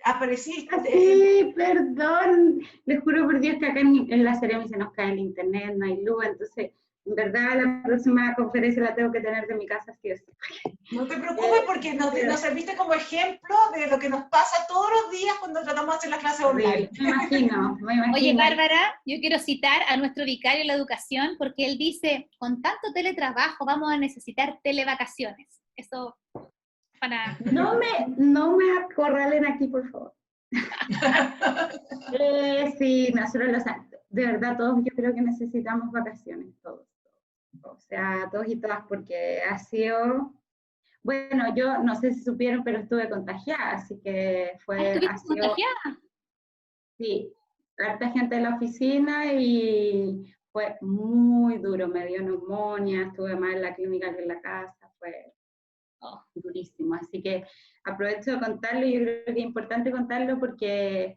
apareciste. Sí, perdón, les juro por Dios que acá en la Seremi se nos cae el internet, no hay luz, entonces, en verdad, la próxima conferencia la tengo que tener de mi casa, sí o sí. No te preocupes, porque nos serviste como ejemplo de lo que nos pasa todos los días cuando tratamos de hacer la clase online. Me imagino. Oye, Bárbara, yo quiero citar a nuestro vicario de la educación, porque él dice, con tanto teletrabajo vamos a necesitar televacaciones. Eso para... No me acorralen aquí, por favor. Sí, nosotros de verdad todos yo creo que necesitamos vacaciones, todos. O sea, todos y todas, porque ha sido... Bueno, yo no sé si supieron, pero estuve contagiada, así que fue... ¿Estuviste contagiada? Sí, harta gente en la oficina y fue muy duro, me dio neumonía, estuve más en la clínica que en la casa, fue durísimo. Así que aprovecho de contarlo, yo creo que es importante contarlo porque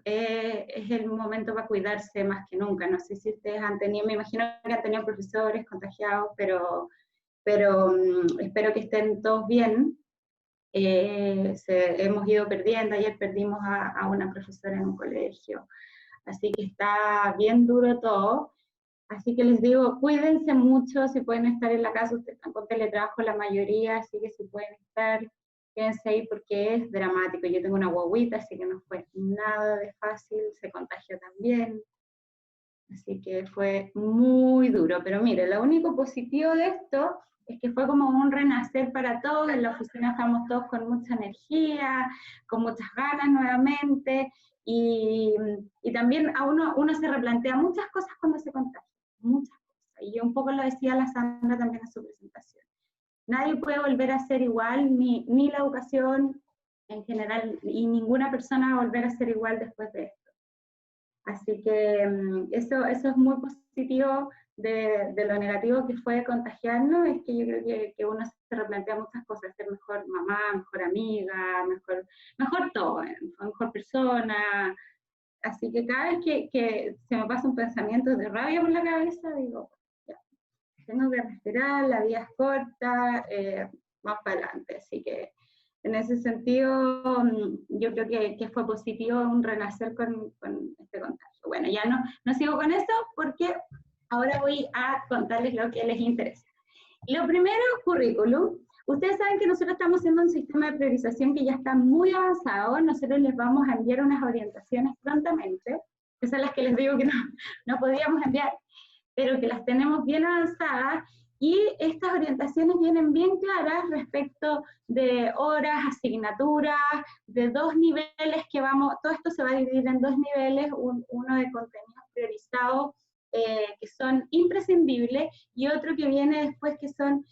es el momento para cuidarse más que nunca. No sé si ustedes han tenido, me imagino que han tenido profesores contagiados, pero espero que estén todos bien. Hemos ido perdiendo, ayer perdimos a una profesora en un colegio, así que está bien duro todo. Así que les digo, cuídense mucho, si pueden estar en la casa, ustedes están con teletrabajo la mayoría, así que si pueden estar, quédense ahí porque es dramático. Yo tengo una guaguita, así que no fue nada de fácil, se contagió también. Así que fue muy duro. Pero mire, lo único positivo de esto es que fue como un renacer para todos. En la oficina estamos todos con mucha energía, con muchas ganas nuevamente. Y también a uno se replantea muchas cosas cuando se contagia. Muchas cosas. Y yo un poco lo decía la Sandra también en su presentación. Nadie puede volver a ser igual, ni la educación en general, y ninguna persona va a volver a ser igual después de esto. Así que eso es muy positivo de lo negativo que fue contagiarnos, es que yo creo que uno se replantea muchas cosas, ser mejor mamá, mejor amiga, mejor todo, mejor persona. Así que cada vez que se me pasa un pensamiento de rabia por la cabeza, digo, ya, tengo que respirar, la vida es corta, más para adelante. Así que en ese sentido, yo creo que fue positivo un renacer con este contagio. Bueno, ya no sigo con eso porque ahora voy a contarles lo que les interesa. Lo primero, currículum. Ustedes saben que nosotros estamos haciendo un sistema de priorización que ya está muy avanzado. Nosotros les vamos a enviar unas orientaciones prontamente, que son las que les digo que no podíamos enviar, pero que las tenemos bien avanzadas. Y estas orientaciones vienen bien claras respecto de horas, asignaturas, de 2 niveles que vamos, todo esto se va a dividir en 2 niveles, uno de contenidos priorizados que son imprescindibles y otro que viene después que son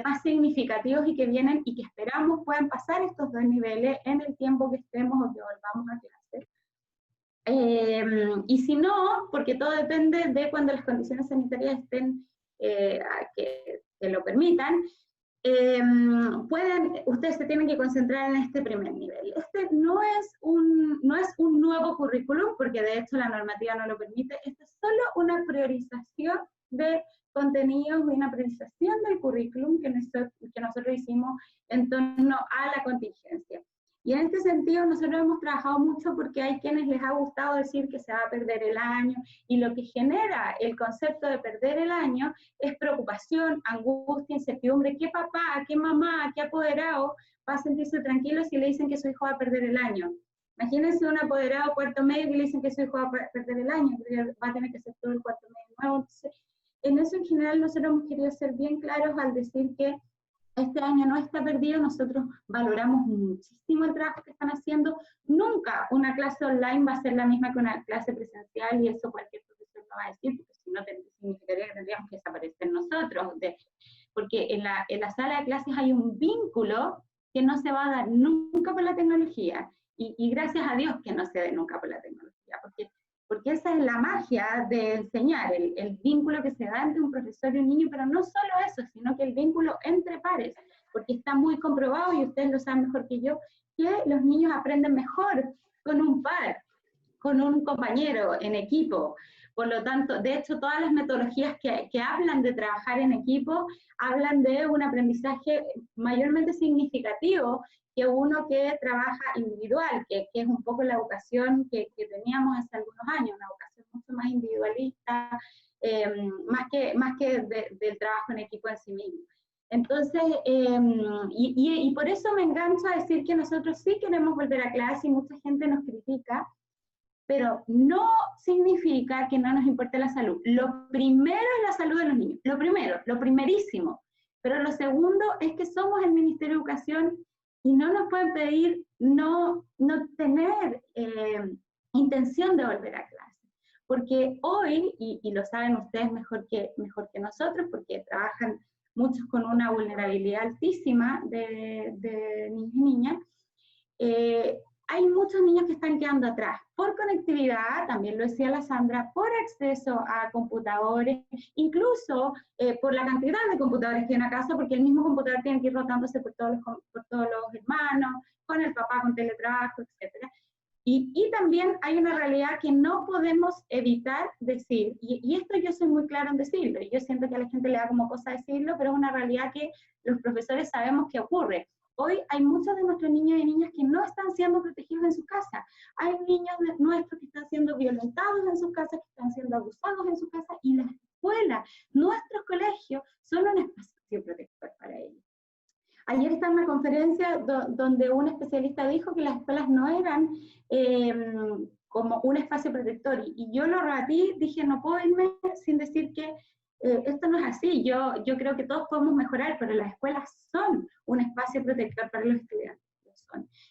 más significativos y que vienen y que esperamos puedan pasar estos 2 niveles en el tiempo que estemos o que volvamos a clase. Y si no, porque todo depende de cuando las condiciones sanitarias estén que lo permitan, ustedes se tienen que concentrar en este primer nivel. Este no es un nuevo currículum, porque de hecho la normativa no lo permite, este es solo una priorización de contenidos, una priorización del currículum que nosotros hicimos en torno a la contingencia. Y en este sentido nosotros hemos trabajado mucho porque hay quienes les ha gustado decir que se va a perder el año, y lo que genera el concepto de perder el año es preocupación, angustia, incertidumbre. ¿Qué papá, qué mamá, qué apoderado va a sentirse tranquilo si le dicen que su hijo va a perder el año? Imagínense un apoderado cuarto medio que le dicen que su hijo va a perder el año, porque va a tener que hacer todo el cuarto medio nuevo. Entonces, en eso en general nosotros hemos querido ser bien claros al decir que este año no está perdido. Nosotros valoramos muchísimo el trabajo que están haciendo. Nunca una clase online va a ser la misma que una clase presencial, y eso cualquier profesor lo va a decir, porque si no significaría que tendríamos que desaparecer nosotros. Porque en la sala de clases hay un vínculo que no se va a dar nunca por la tecnología, y gracias a Dios que no se dé nunca por la tecnología, porque esa es la magia de enseñar, el vínculo que se da entre un profesor y un niño, pero no solo eso, sino que el vínculo entre pares, porque está muy comprobado, y ustedes lo saben mejor que yo, que los niños aprenden mejor con un par, con un compañero, en equipo. Por lo tanto, de hecho, todas las metodologías que hablan de trabajar en equipo, hablan de un aprendizaje mayormente significativo que uno que trabaja individual, que es un poco la educación que teníamos hace algunos años, una educación mucho más individualista, más que del trabajo en equipo en sí mismo. Entonces, y por eso me engancho a decir que nosotros sí queremos volver a clase, y mucha gente nos critica, pero no significa que no nos importe la salud. Lo primero es la salud de los niños, lo primerísimo, pero lo segundo es que somos el Ministerio de Educación y no nos pueden pedir no tener intención de volver a clase, porque hoy, y lo saben ustedes mejor que nosotros, porque trabajan muchos con una vulnerabilidad altísima de niños y niñas, hay muchos niños que están quedando atrás por conectividad, también lo decía la Sandra, por acceso a computadores, incluso por la cantidad de computadores que hay en la casa, porque el mismo computador tiene que ir rotándose por todos los hermanos, con el papá, con teletrabajo, etc. Y también hay una realidad que no podemos evitar decir, y esto yo soy muy claro en decirlo, y yo siento que a la gente le da como cosa decirlo, pero es una realidad que los profesores sabemos que ocurre. Hoy hay muchos de nuestros niños y niñas que no están siendo protegidos en su casa. Hay niños nuestros que están siendo violentados en sus casas, que están siendo abusados en su casa, y las escuelas, nuestros colegios, son un espacio protector para ellos. Ayer estaba en una conferencia donde un especialista dijo que las escuelas no eran como un espacio protector, y yo lo rebatí, dije no puedo irme sin decir que esto no es así. Yo creo que todos podemos mejorar, pero las escuelas son un espacio protector para los estudiantes.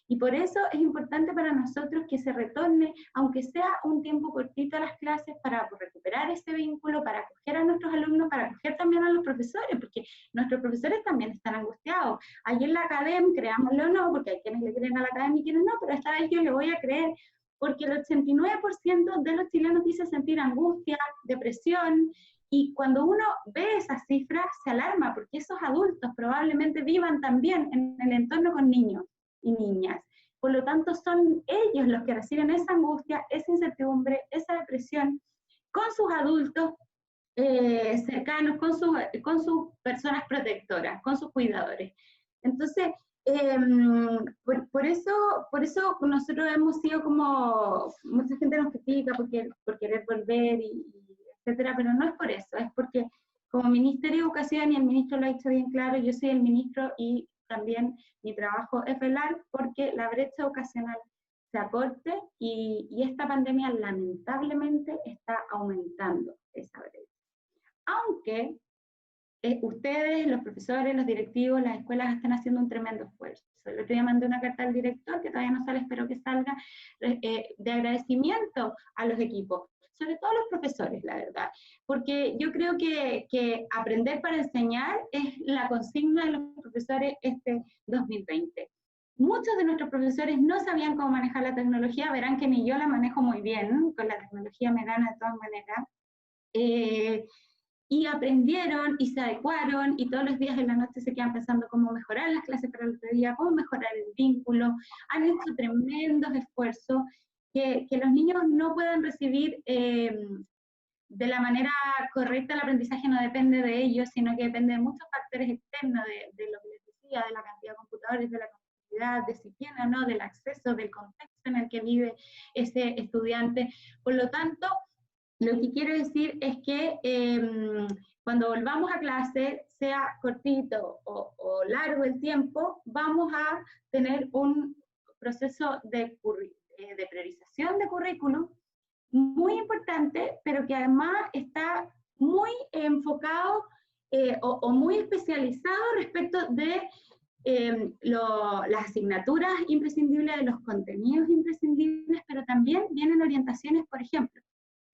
Y por eso es importante para nosotros que se retorne, aunque sea un tiempo cortito a las clases, para recuperar ese vínculo, para acoger a nuestros alumnos, para acoger también a los profesores, porque nuestros profesores también están angustiados. Ahí en la academia, creámoslo o no, porque hay quienes le creen a la academia y quienes no, pero esta vez yo le voy a creer, porque el 89% de los chilenos dice sentir angustia, depresión, y cuando uno ve esas cifras se alarma, porque esos adultos probablemente vivan también en el entorno con niños y niñas. Por lo tanto, son ellos los que reciben esa angustia, esa incertidumbre, esa depresión, con sus adultos cercanos, con sus personas protectoras, con sus cuidadores. Entonces, por eso nosotros hemos sido como, mucha gente nos critica por querer volver, etcétera, pero no es por eso, es porque como Ministerio de Educación, y el ministro lo ha dicho bien claro, yo soy el ministro y también mi trabajo es velar porque la brecha educacional se acorte, y esta pandemia lamentablemente está aumentando esa brecha. Aunque ustedes, los profesores, los directivos, las escuelas están haciendo un tremendo esfuerzo. El otro día mandé una carta al director, que todavía no sale, espero que salga, de agradecimiento a los equipos, sobre todo a los profesores, la verdad, porque yo creo que aprender para enseñar es la consigna de los profesores este 2020. Muchos de nuestros profesores no sabían cómo manejar la tecnología, verán que ni yo la manejo muy bien, con la tecnología me gana de todas maneras, y aprendieron y se adecuaron, y todos los días en la noche se quedan pensando cómo mejorar las clases para el otro día, cómo mejorar el vínculo, han hecho tremendos esfuerzos. Que los niños no puedan recibir de la manera correcta el aprendizaje no depende de ellos, sino que depende de muchos factores externos, de lo que les decía, de la cantidad de computadores, de la capacidad, de si tiene o no, del acceso, del contexto en el que vive ese estudiante. Por lo tanto, lo que quiero decir es que cuando volvamos a clase, sea cortito o largo el tiempo, vamos a tener un proceso de priorización de currículum muy importante, pero que además está muy enfocado o muy especializado respecto de las asignaturas imprescindibles, de los contenidos imprescindibles, pero también vienen orientaciones, por ejemplo,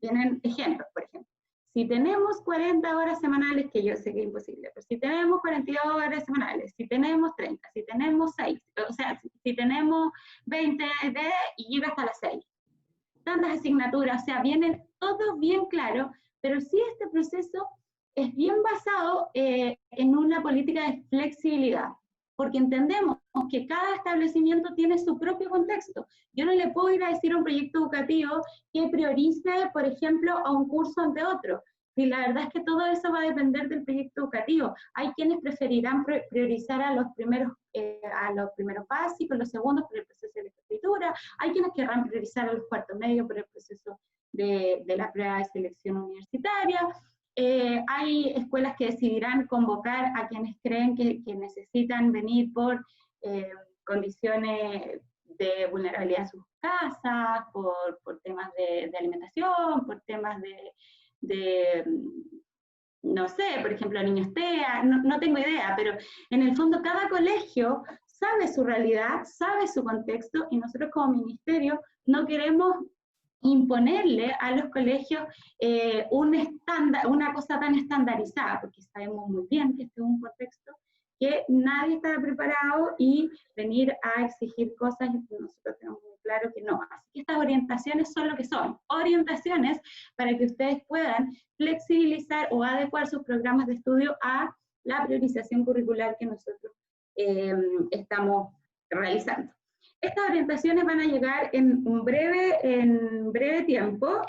vienen ejemplos, por ejemplo. Si tenemos 40 horas semanales, que yo sé que es imposible, pero si tenemos 42 horas semanales, si tenemos 30, si tenemos 6, o sea, si tenemos 20 y llega hasta las 6, tantas asignaturas, o sea, vienen todo bien claro, pero sí este proceso es bien basado en una política de flexibilidad, porque entendemos que cada establecimiento tiene su propio contexto. Yo no le puedo ir a decir a un proyecto educativo que priorice, por ejemplo, a un curso ante otro. Y la verdad es que todo eso va a depender del proyecto educativo. Hay quienes preferirán priorizar a los primeros básicos, los segundos por el proceso de escritura, hay quienes querrán priorizar a los cuartos medios por el proceso de la prueba de selección universitaria. Hay escuelas que decidirán convocar a quienes creen que necesitan venir por condiciones de vulnerabilidad en sus casas, por temas de alimentación, por temas de no sé, por ejemplo, niños TEA, no tengo idea, pero en el fondo cada colegio sabe su realidad, sabe su contexto, y nosotros como ministerio no queremos imponerle a los colegios un estándar, una cosa tan estandarizada, porque sabemos muy bien que este es un contexto que nadie está preparado, y venir a exigir cosas, nosotros tenemos muy claro que no. Así que estas orientaciones son lo que son, orientaciones para que ustedes puedan flexibilizar o adecuar sus programas de estudio a la priorización curricular que nosotros estamos realizando. Estas orientaciones van a llegar en breve tiempo.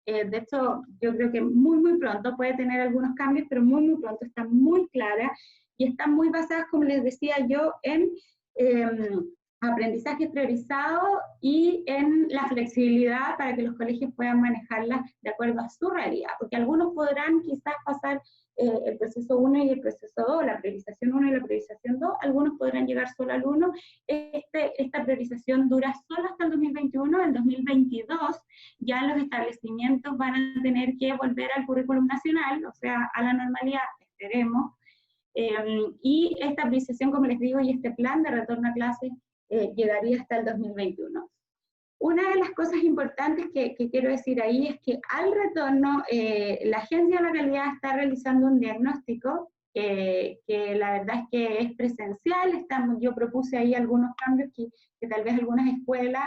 De hecho, yo creo que muy pronto, puede tener algunos cambios, pero muy pronto, están muy claras y están muy basadas, como les decía yo, en aprendizaje priorizado y en la flexibilidad para que los colegios puedan manejarlas de acuerdo a su realidad, porque algunos podrán quizás pasar el proceso 1 y el proceso 2, la priorización 1 y la priorización 2, algunos podrán llegar solo al 1, esta priorización dura solo hasta el 2021, en 2022 ya los establecimientos van a tener que volver al currículum nacional, o sea, a la normalidad, esperemos, y esta priorización, como les digo, y este plan de retorno a clase llegaría hasta el 2021. Una de las cosas importantes que quiero decir ahí es que al retorno, la Agencia de la Calidad está realizando un diagnóstico que la verdad es que es presencial. Yo propuse ahí algunos cambios que tal vez algunas escuelas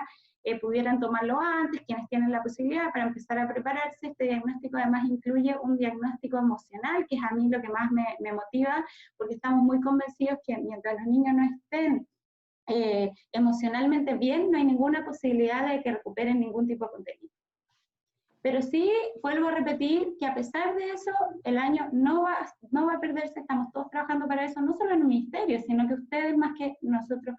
pudieran tomarlo antes, quienes tienen la posibilidad para empezar a prepararse. Este diagnóstico además incluye un diagnóstico emocional, que es a mí lo que más me motiva, porque estamos muy convencidos que mientras los niños no estén emocionalmente bien, no hay ninguna posibilidad de que recuperen ningún tipo de contenido. Pero sí, vuelvo a repetir que a pesar de eso, el año no va a perderse, estamos todos trabajando para eso, no solo en el ministerio, sino que ustedes más que nosotros,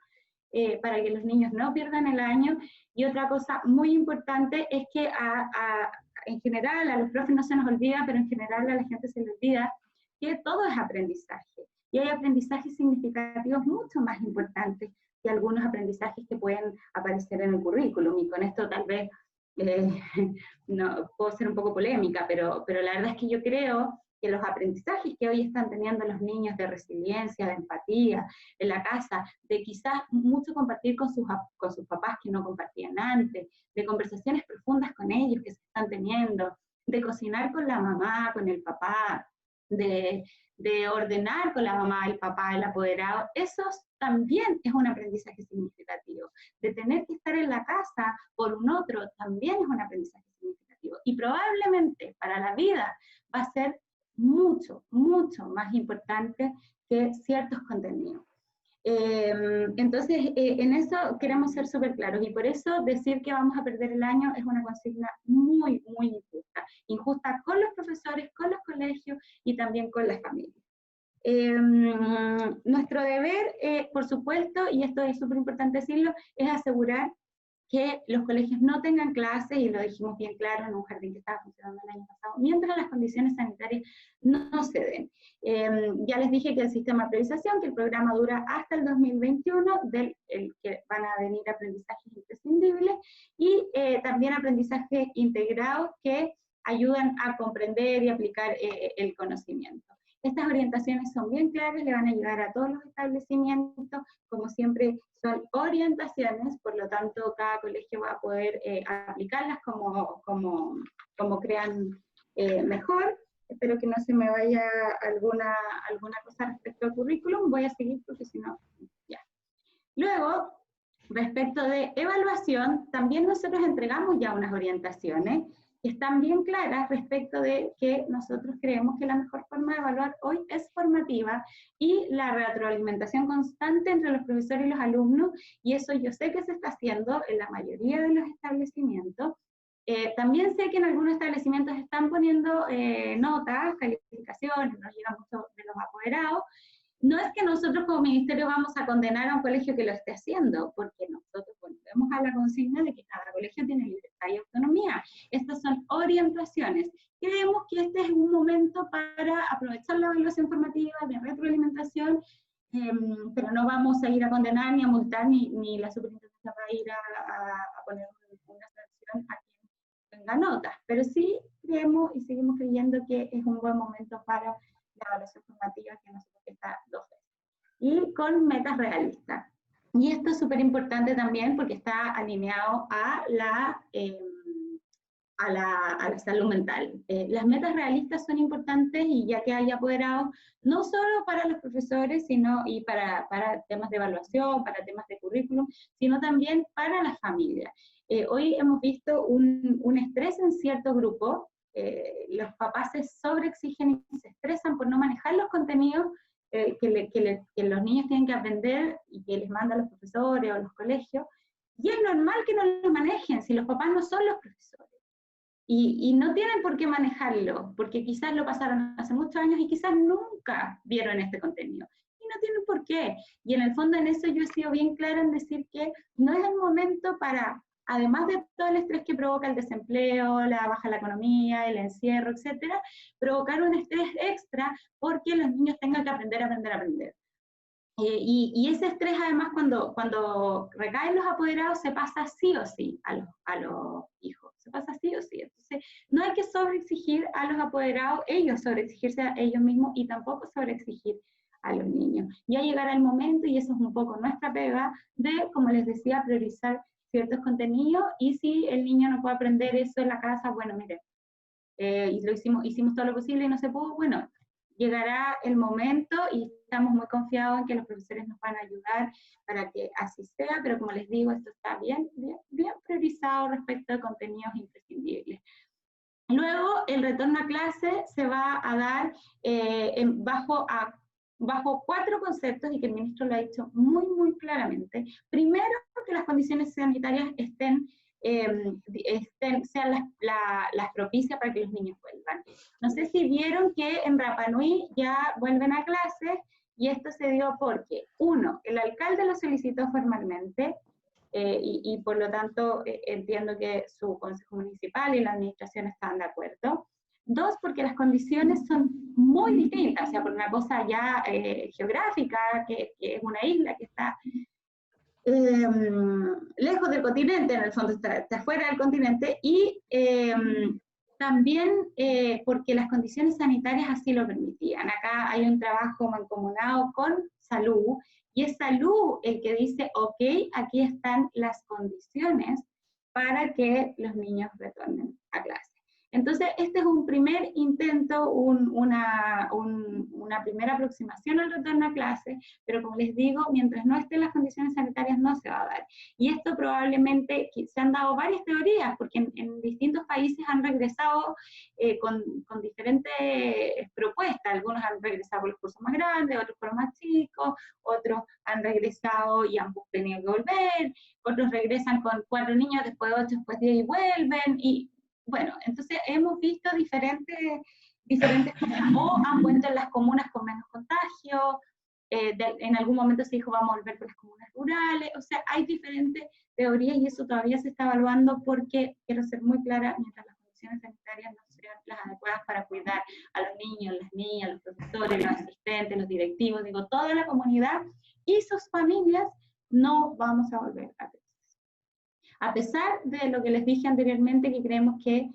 para que los niños no pierdan el año. Y otra cosa muy importante es que en general a los profes no se nos olvida, pero en general a la gente se le olvida que todo es aprendizaje. Y hay aprendizajes significativos mucho más importantes que algunos aprendizajes que pueden aparecer en el currículum, y con esto tal vez no, puedo ser un poco polémica, pero la verdad es que yo creo que los aprendizajes que hoy están teniendo los niños de resiliencia, de empatía, en la casa, de quizás mucho compartir con sus papás que no compartían antes, de conversaciones profundas con ellos que se están teniendo, de cocinar con la mamá, con el papá, de ordenar con la mamá, el papá, el apoderado, eso también es un aprendizaje significativo. De tener que estar en la casa por un otro también es un aprendizaje significativo. Y probablemente para la vida va a ser mucho, mucho más importante que ciertos contenidos. Entonces, en eso queremos ser súper claros, y por eso decir que vamos a perder el año es una consigna muy, muy injusta. Injusta con los profesores, con los colegios y también con las familias. Nuestro deber, por supuesto, y esto es súper importante decirlo, es asegurar que los colegios no tengan clases, y lo dijimos bien claro en un jardín que estaba funcionando el año pasado, mientras las condiciones sanitarias no se den. Ya les dije que el sistema de priorización, que el programa dura hasta el 2021, que van a venir aprendizajes imprescindibles, y también aprendizajes integrados que ayudan a comprender y aplicar el conocimiento. Estas orientaciones son bien claras, le van a llegar a todos los establecimientos, como siempre son orientaciones, por lo tanto cada colegio va a poder aplicarlas como crean mejor. Espero que no se me vaya alguna cosa respecto al currículum, voy a seguir porque si no, ya. Luego, respecto de evaluación, también nosotros entregamos ya unas orientaciones que están bien claras respecto de que nosotros creemos que la mejor forma de evaluar hoy es formativa, y la retroalimentación constante entre los profesores y los alumnos, y eso yo sé que se está haciendo en la mayoría de los establecimientos. También sé que en algunos establecimientos están poniendo notas, calificaciones, nos llega mucho de los apoderados. No es que nosotros como ministerio vamos a condenar a un colegio que lo esté haciendo, porque nosotros volvemos a la consigna de que cada colegio tiene libertad y autonomía. Estas son orientaciones. Creemos que este es un momento para aprovechar la evaluación formativa de retroalimentación, pero no vamos a ir a condenar ni a multar, ni la superintendencia va a ir a poner una sanción a quien tenga notas. Pero sí creemos y seguimos creyendo que es un buen momento para la evaluación formativa, que nosotros está 2 veces, y con metas realistas. Y esto es súper importante también porque está alineado a la salud mental. Las metas realistas son importantes, y ya que hay apoderados, no solo para los profesores, sino y para temas de evaluación, para temas de currículum, sino también para las familias. Hoy hemos visto un estrés en ciertos grupos. Los papás se sobreexigen y se estresan por no manejar los contenidos que los niños tienen que aprender y que les mandan los profesores o los colegios, y es normal que no los manejen si los papás no son los profesores. Y no tienen por qué manejarlo, porque quizás lo pasaron hace muchos años y quizás nunca vieron este contenido. Y no tienen por qué. Y en el fondo en eso yo he sido bien clara en decir que no es el momento para, además de todo el estrés que provoca el desempleo, la baja de la economía, el encierro, etcétera, provocar un estrés extra porque los niños tengan que aprender. Y ese estrés además cuando recaen los apoderados se pasa sí o sí a los hijos, se pasa sí o sí. Entonces no hay que sobreexigir a los apoderados, ellos sobreexigirse a ellos mismos y tampoco sobreexigir a los niños. Ya llegará el momento, y eso es un poco nuestra pega, de, como les decía, priorizar ciertos contenidos, y si el niño no puede aprender eso en la casa, bueno, mire, y hicimos todo lo posible y no se pudo, bueno, llegará el momento y estamos muy confiados en que los profesores nos van a ayudar para que así sea, pero como les digo, esto está bien priorizado respecto a contenidos imprescindibles. Luego, el retorno a clase se va a dar bajo 4 conceptos, y que el ministro lo ha dicho muy claramente. Primero, que las condiciones sanitarias sean las propicias para que los niños vuelvan. No sé si vieron que en Rapa Nui ya vuelven a clases, y esto se dio porque, uno, el alcalde lo solicitó formalmente, y por lo tanto entiendo que su consejo municipal y la administración están de acuerdo. 2, porque las condiciones son muy distintas, o sea, por una cosa ya geográfica, que es una isla que está lejos del continente, en el fondo está fuera del continente, y también porque las condiciones sanitarias así lo permitían. Acá hay un trabajo mancomunado con Salud, y es Salud el que dice, ok, aquí están las condiciones para que los niños retornen a clase. Entonces, este es un primer intento, una primera aproximación al retorno a clase, pero como les digo, mientras no estén las condiciones sanitarias no se va a dar. Y esto probablemente, se han dado varias teorías, porque en distintos países han regresado con diferentes propuestas. Algunos han regresado por los cursos más grandes, otros por los más chicos, otros han regresado y han tenido que volver, otros regresan con 4 niños, después 8, después 10 y vuelven, y bueno, entonces hemos visto diferentes cosas, o han vuelto en las comunas con menos contagio, en algún momento se dijo vamos a volver con las comunas rurales, o sea, hay diferentes teorías y eso todavía se está evaluando, porque, quiero ser muy clara, mientras las condiciones sanitarias no sean las adecuadas para cuidar a los niños, las niñas, los profesores, los asistentes, los directivos, digo, toda la comunidad y sus familias, no vamos a volver a clases. A pesar de lo que les dije anteriormente, que creemos que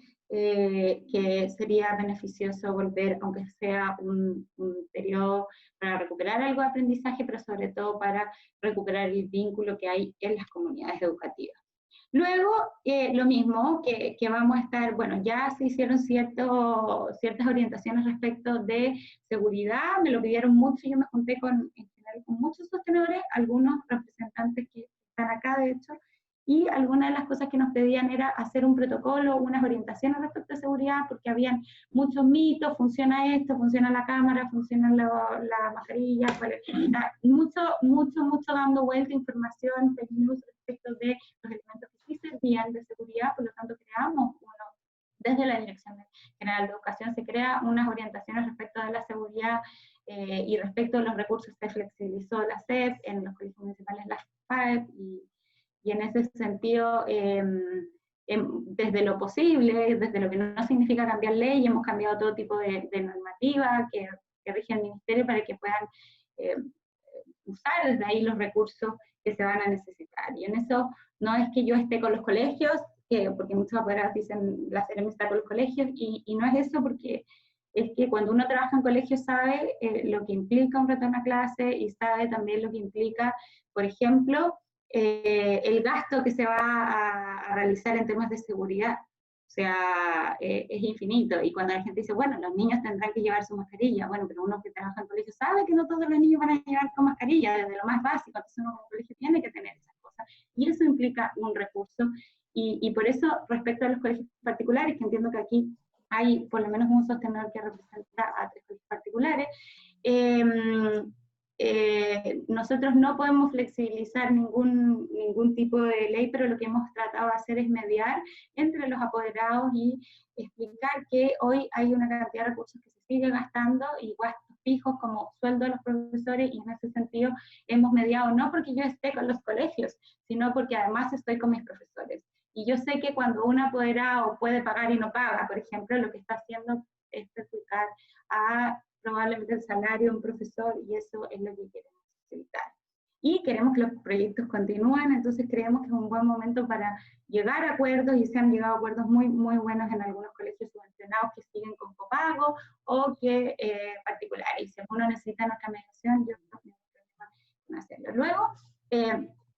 sería beneficioso volver, aunque sea un periodo para recuperar algo de aprendizaje, pero sobre todo para recuperar el vínculo que hay en las comunidades educativas. Luego, lo mismo, que vamos a estar, bueno, ya se hicieron ciertas orientaciones respecto de seguridad, me lo pidieron mucho, yo me junté en general con muchos sostenedores, algunos representantes que están acá, de hecho, y algunas de las cosas que nos pedían era hacer un protocolo, unas orientaciones respecto a seguridad, porque habían muchos mitos, funciona esto, funciona la cámara, funciona la mascarilla, mucho dando vuelta información, fake news respecto de los elementos que sí servían de seguridad, por lo tanto creamos desde la Dirección General de Educación se crea unas orientaciones respecto de la seguridad y respecto de los recursos se flexibilizó la SEP, en los colegios municipales la FAEP, y en ese sentido, desde lo posible, desde lo que no significa cambiar ley, hemos cambiado todo tipo de normativa que rige el Ministerio para que puedan usar desde ahí los recursos que se van a necesitar. Y en eso no es que yo esté con los colegios, porque muchos apoderados dicen la Seremi está con los colegios, y no es eso, porque es que cuando uno trabaja en colegios sabe lo que implica un retorno a clase, y sabe también lo que implica, por ejemplo, el gasto que se va a realizar en temas de seguridad. O sea, es infinito. Y cuando la gente dice, bueno, los niños tendrán que llevar su mascarilla, bueno, pero uno que trabaja en colegio sabe que no todos los niños van a llevar con mascarilla, desde lo más básico, entonces uno como colegio tiene que tener esas cosas. Y eso implica un recurso. Y por eso, respecto a los colegios particulares, que entiendo que aquí hay por lo menos un sostenedor que representa a 3 colegios particulares, nosotros no podemos flexibilizar ningún tipo de ley, pero lo que hemos tratado de hacer es mediar entre los apoderados y explicar que hoy hay una cantidad de recursos que se sigue gastando, y gastos fijos como sueldo de los profesores, y en ese sentido hemos mediado no porque yo esté con los colegios, sino porque además estoy con mis profesores. Y yo sé que cuando un apoderado puede pagar y no paga, por ejemplo, lo que está haciendo es perjudicar a probablemente el salario de un profesor, y eso es lo que queremos evitar. Y queremos que los proyectos continúen, entonces creemos que es un buen momento para llegar a acuerdos, y se han llegado a acuerdos muy, muy buenos en algunos colegios subvencionados que siguen con copago o que particulares. Y si alguno necesita nuestra mediación, yo no tengo problema en hacerlo. Luego,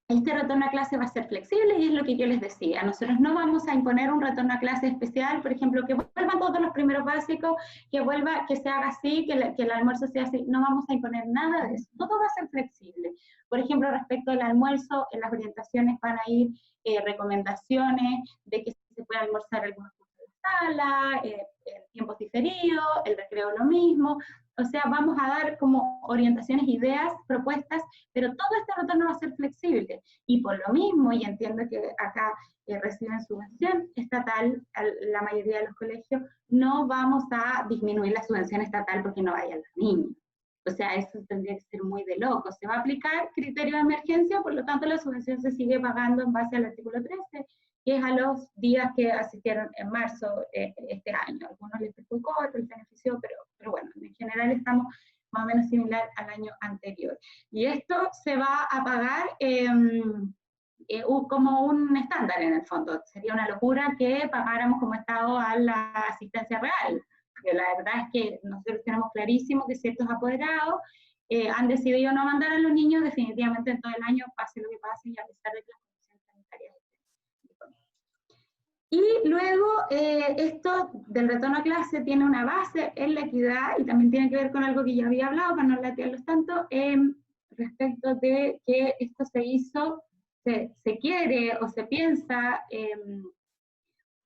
este retorno a clase va a ser flexible, y es lo que yo les decía. Nosotros no vamos a imponer un retorno a clase especial, por ejemplo, que vuelvan todos los primeros básicos, que se haga así, que el almuerzo sea así. No vamos a imponer nada de eso. Todo va a ser flexible. Por ejemplo, respecto al almuerzo, en las orientaciones van a ir recomendaciones de que se pueda almorzar algunos cursos de sala, tiempos diferidos, el recreo lo mismo. O sea, vamos a dar como orientaciones, ideas, propuestas, pero todo este retorno va a ser flexible. Y por lo mismo, y entiendo que acá reciben subvención estatal, la mayoría de los colegios, no vamos a disminuir la subvención estatal porque no vayan los niños. O sea, eso tendría que ser muy de loco. Se va a aplicar criterio de emergencia, por lo tanto la subvención se sigue pagando en base al artículo 13, que es a los días que asistieron en marzo este año. Algunos les perjudicó, otros les benefició, pero bueno, en general estamos más o menos similar al año anterior. Y esto se va a pagar como un estándar en el fondo. Sería una locura que pagáramos como Estado a la asistencia real. Porque la verdad es que nosotros tenemos clarísimo que ciertos apoderados han decidido no mandar a los niños definitivamente en todo el año, pase lo que pase, y a pesar de que las condiciones sanitarias estén. Y luego, esto del retorno a clase tiene una base en la equidad, y también tiene que ver con algo que ya había hablado, para no latearlos tanto, respecto de que esto se hizo, se quiere o se piensa,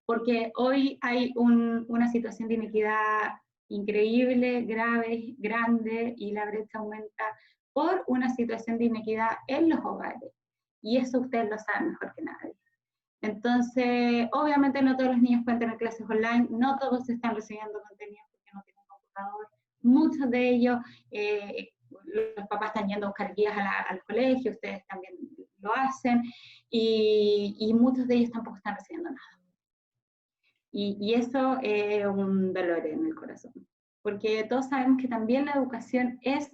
porque hoy hay una situación de inequidad increíble, grave, grande, y la brecha aumenta por una situación de inequidad en los hogares. Y eso ustedes lo saben mejor que nadie. Entonces, obviamente no todos los niños pueden tener clases online, no todos están recibiendo contenido porque no tienen computador. Muchos de ellos, los papás están yendo a buscar guías al colegio, ustedes también lo hacen, y muchos de ellos tampoco están recibiendo nada. Y eso es un dolor en el corazón, porque todos sabemos que también la educación es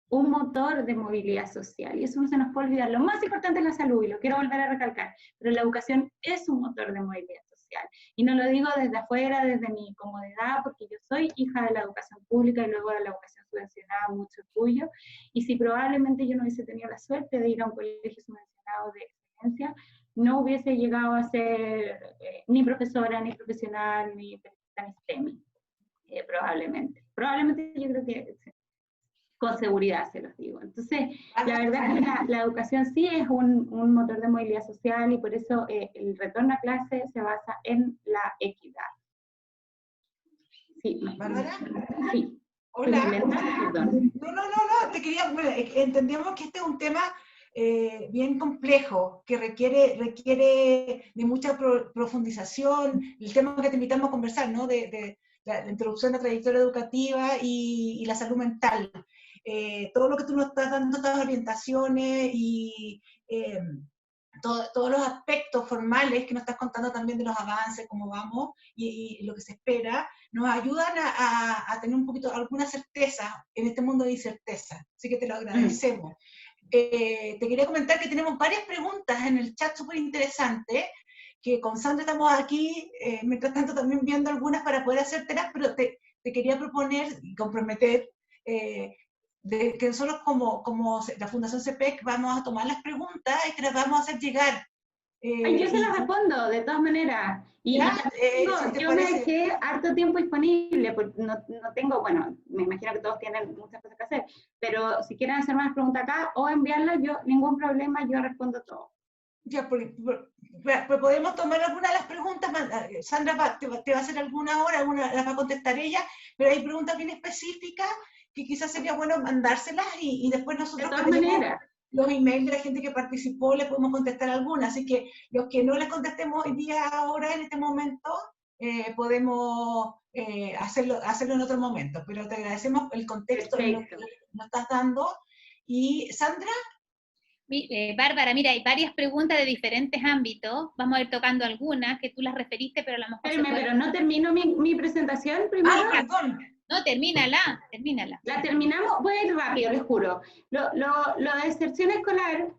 un motor de movilidad social, y eso no se nos puede olvidar. Lo más importante es la salud, y lo quiero volver a recalcar, pero la educación es un motor de movilidad social, y no lo digo desde afuera, desde mi comodidad, porque yo soy hija de la educación pública y luego de la educación subvencionada, mucho orgullo, y si probablemente yo no hubiese tenido la suerte de ir a un colegio subvencionado de excelencia, no hubiese llegado a ser ni profesora, ni profesional, ni STEMI, probablemente. Probablemente yo creo que con seguridad se los digo. Entonces, la verdad es que la educación sí es un motor de movilidad social, y por eso el retorno a clase se basa en la equidad. Sí. ¿Bárbara? Sí. Hola. Perdón. No, te quería, bueno, entendemos que este es un tema bien complejo, que requiere de mucha profundización, el tema que te invitamos a conversar, ¿no? De la introducción a la trayectoria educativa y la salud mental. Todo lo que tú nos estás dando, estas orientaciones y todos los aspectos formales que nos estás contando también de los avances, cómo vamos y lo que se espera, nos ayudan a tener un poquito, alguna certeza en este mundo de incerteza. Así que te lo agradecemos. Te quería comentar que tenemos varias preguntas en el chat súper interesantes, que con Sandra estamos aquí, mientras tanto también viendo algunas para poder hacértelas, pero te quería proponer y comprometer de que nosotros como la Fundación CEPEC vamos a tomar las preguntas y que las vamos a hacer llegar. Yo se las respondo, de todas maneras. Y yo me dejé harto tiempo disponible, porque no tengo, bueno, me imagino que todos tienen muchas cosas que hacer, pero si quieren hacer más preguntas acá o enviarlas, yo, ningún problema, yo respondo todo. Ya, pues podemos tomar alguna de las preguntas. Sandra te va a hacer alguna hora, alguna las va a contestar ella, pero hay preguntas bien específicas que quizás sería bueno mandárselas y después nosotros de todas maneras. Los emails de la gente que participó, le podemos contestar algunas, así que los que no les contestemos hoy día, ahora, en este momento, podemos hacerlo en otro momento, pero te agradecemos el contexto que nos estás dando. Y Sandra. Bárbara, mira, hay varias preguntas de diferentes ámbitos, vamos a ir tocando algunas, que tú las referiste, pero a lo mejor... Pero no termino mi presentación primero. Ah, perdón. No, termínala. La terminamos, voy a ir rápido, les juro. Lo de deserción escolar,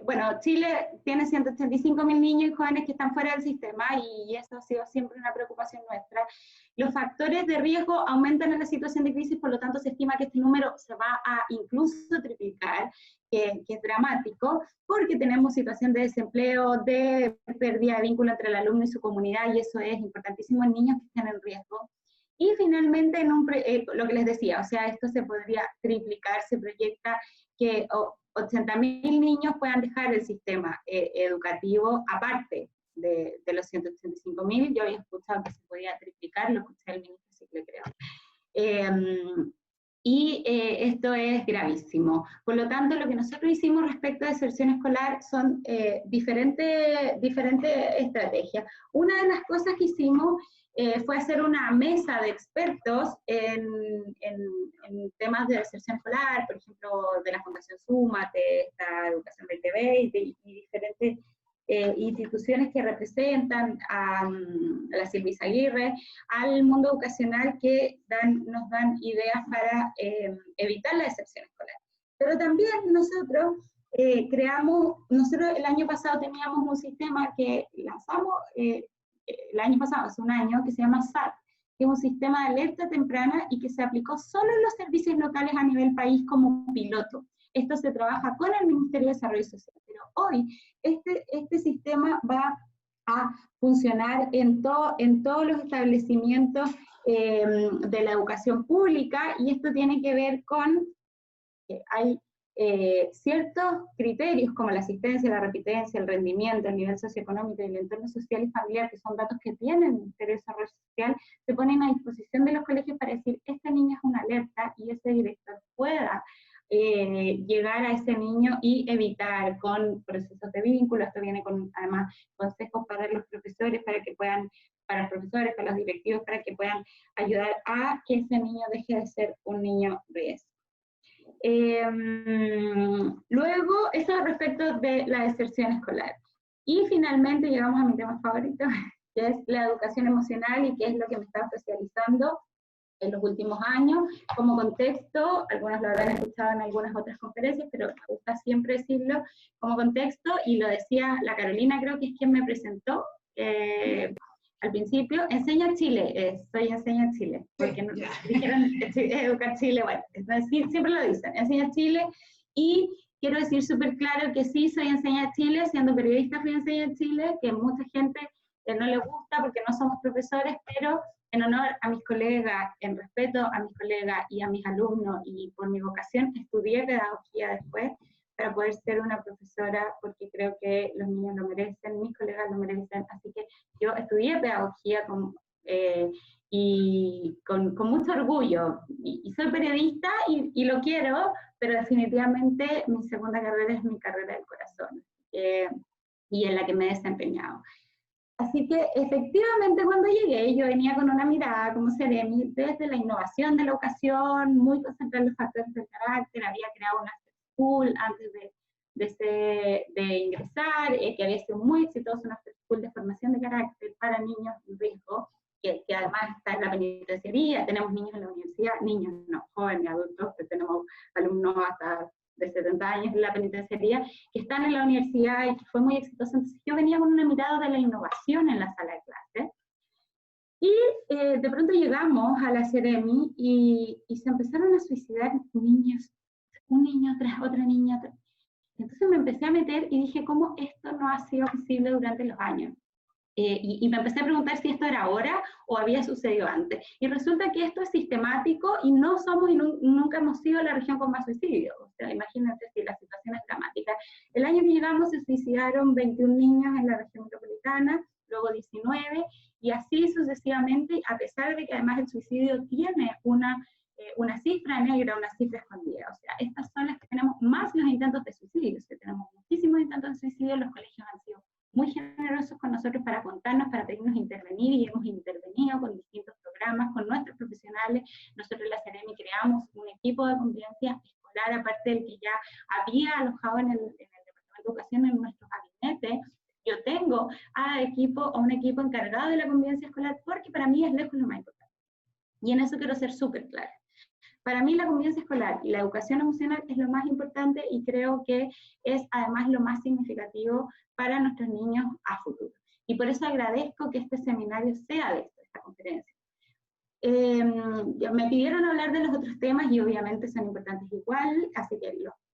bueno, Chile tiene 185.000 niños y jóvenes que están fuera del sistema, y eso ha sido siempre una preocupación nuestra. Los factores de riesgo aumentan en la situación de crisis, por lo tanto se estima que este número se va a incluso triplicar, que es dramático, porque tenemos situación de desempleo, de pérdida de vínculo entre el alumno y su comunidad, y eso es importantísimo en niños que están en riesgo. Y finalmente, lo que les decía, o sea, esto se podría triplicar, se proyecta que 80.000 niños puedan dejar el sistema educativo, aparte de los 185.000, yo había escuchado que se podía triplicar, lo escuché el ministro Sicle, creo. Esto es gravísimo. Por lo tanto, lo que nosotros hicimos respecto a deserción escolar son diferentes estrategias. Una de las cosas que hicimos fue hacer una mesa de expertos en temas de deserción escolar, por ejemplo, de la Fundación Súmate, esta Educación 2020 y diferentes instituciones que representan a la Silvia Aguirre, al mundo educacional, que nos dan ideas para evitar la deserción escolar. Pero también nosotros nosotros el año pasado teníamos un sistema que lanzamos, el año pasado, hace un año, que se llama SAT, que es un sistema de alerta temprana y que se aplicó solo en los servicios locales a nivel país como piloto. Esto se trabaja con el Ministerio de Desarrollo Social, pero hoy este sistema va a funcionar en todos los establecimientos de la educación pública, y esto tiene que ver con que hay ciertos criterios como la asistencia, la repitencia, el rendimiento, el nivel socioeconómico y el entorno social y familiar, que son datos que tiene el Ministerio de Desarrollo Social, se ponen a disposición de los colegios para decir, esta niña es una alerta, y ese director pueda llegar a ese niño y evitar con procesos de vínculo. Esto viene con, además, consejos para los profesores, para los profesores, para los directivos, para que puedan ayudar a que ese niño deje de ser un niño riesgo. Luego, eso respecto de la deserción escolar. Y finalmente llegamos a mi tema favorito, que es la educación emocional, y que es lo que me está especializando en los últimos años. Como contexto, algunos lo habrán escuchado en algunas otras conferencias, pero me gusta siempre decirlo como contexto, y lo decía la Carolina, creo que es quien me presentó al principio. Enseña Chile, soy Enseña Chile, porque no, dijeron Educar Chile, bueno, siempre lo dicen, Enseña Chile, y quiero decir súper claro que sí, soy Enseña Chile, siendo periodista fui Enseña Chile, que mucha gente no le gusta porque no somos profesores, pero en honor a mis colegas, en respeto a mis colegas y a mis alumnos, y por mi vocación, estudié pedagogía después para poder ser una profesora, porque creo que los niños lo merecen, mis colegas lo merecen, así que yo estudié pedagogía con mucho orgullo, y soy periodista y lo quiero, pero definitivamente mi segunda carrera es mi carrera del corazón, y en la que me he desempeñado. Así que efectivamente cuando llegué yo venía con una mirada como Seremi desde la innovación de la educación, muy concentrada en los factores del carácter. Había creado una school antes de ingresar, que había sido muy exitosa, una school de formación de carácter para niños en riesgo, que además está en la penitenciaría. Tenemos niños en la universidad, niños no, jóvenes, adultos, que tenemos alumnos hasta de 70 años en la penitenciaría, que están en la universidad y que fue muy exitosa. Entonces yo venía con una mirada de la innovación en la sala de clase, y de pronto llegamos a la Seremi y se empezaron a suicidar niños, un niño tras otra niña. Entonces me empecé a meter y dije, ¿cómo esto no ha sido posible durante los años? Y me empecé a preguntar si esto era ahora o había sucedido antes. Y resulta que esto es sistemático, y no somos y nunca hemos sido la región con más suicidios. O sea, imagínate si la situación es dramática. El año que llegamos se suicidaron 21 niños en la región metropolitana, luego 19, y así sucesivamente, a pesar de que además el suicidio tiene una cifra negra, una cifra escondida. O sea, estas son las que tenemos más los intentos de suicidio. O sea, tenemos muchísimos intentos de suicidio, los colegios han sido muy generosos con nosotros para contarnos, para pedirnos intervenir, y hemos intervenido con distintos programas, con nuestros profesionales. Nosotros en la Ceremi creamos un equipo de convivencia escolar, aparte del que ya había alojado en el Departamento de Educación en nuestro gabinete. Yo tengo a un equipo encargado de la convivencia escolar, porque para mí es lejos lo más importante. Y en eso quiero ser súper clara. Para mí la convivencia escolar y la educación emocional es lo más importante, y creo que es además lo más significativo para nuestros niños a futuro. Y por eso agradezco que este seminario sea de esta conferencia. Me pidieron hablar de los otros temas y obviamente son importantes igual, así que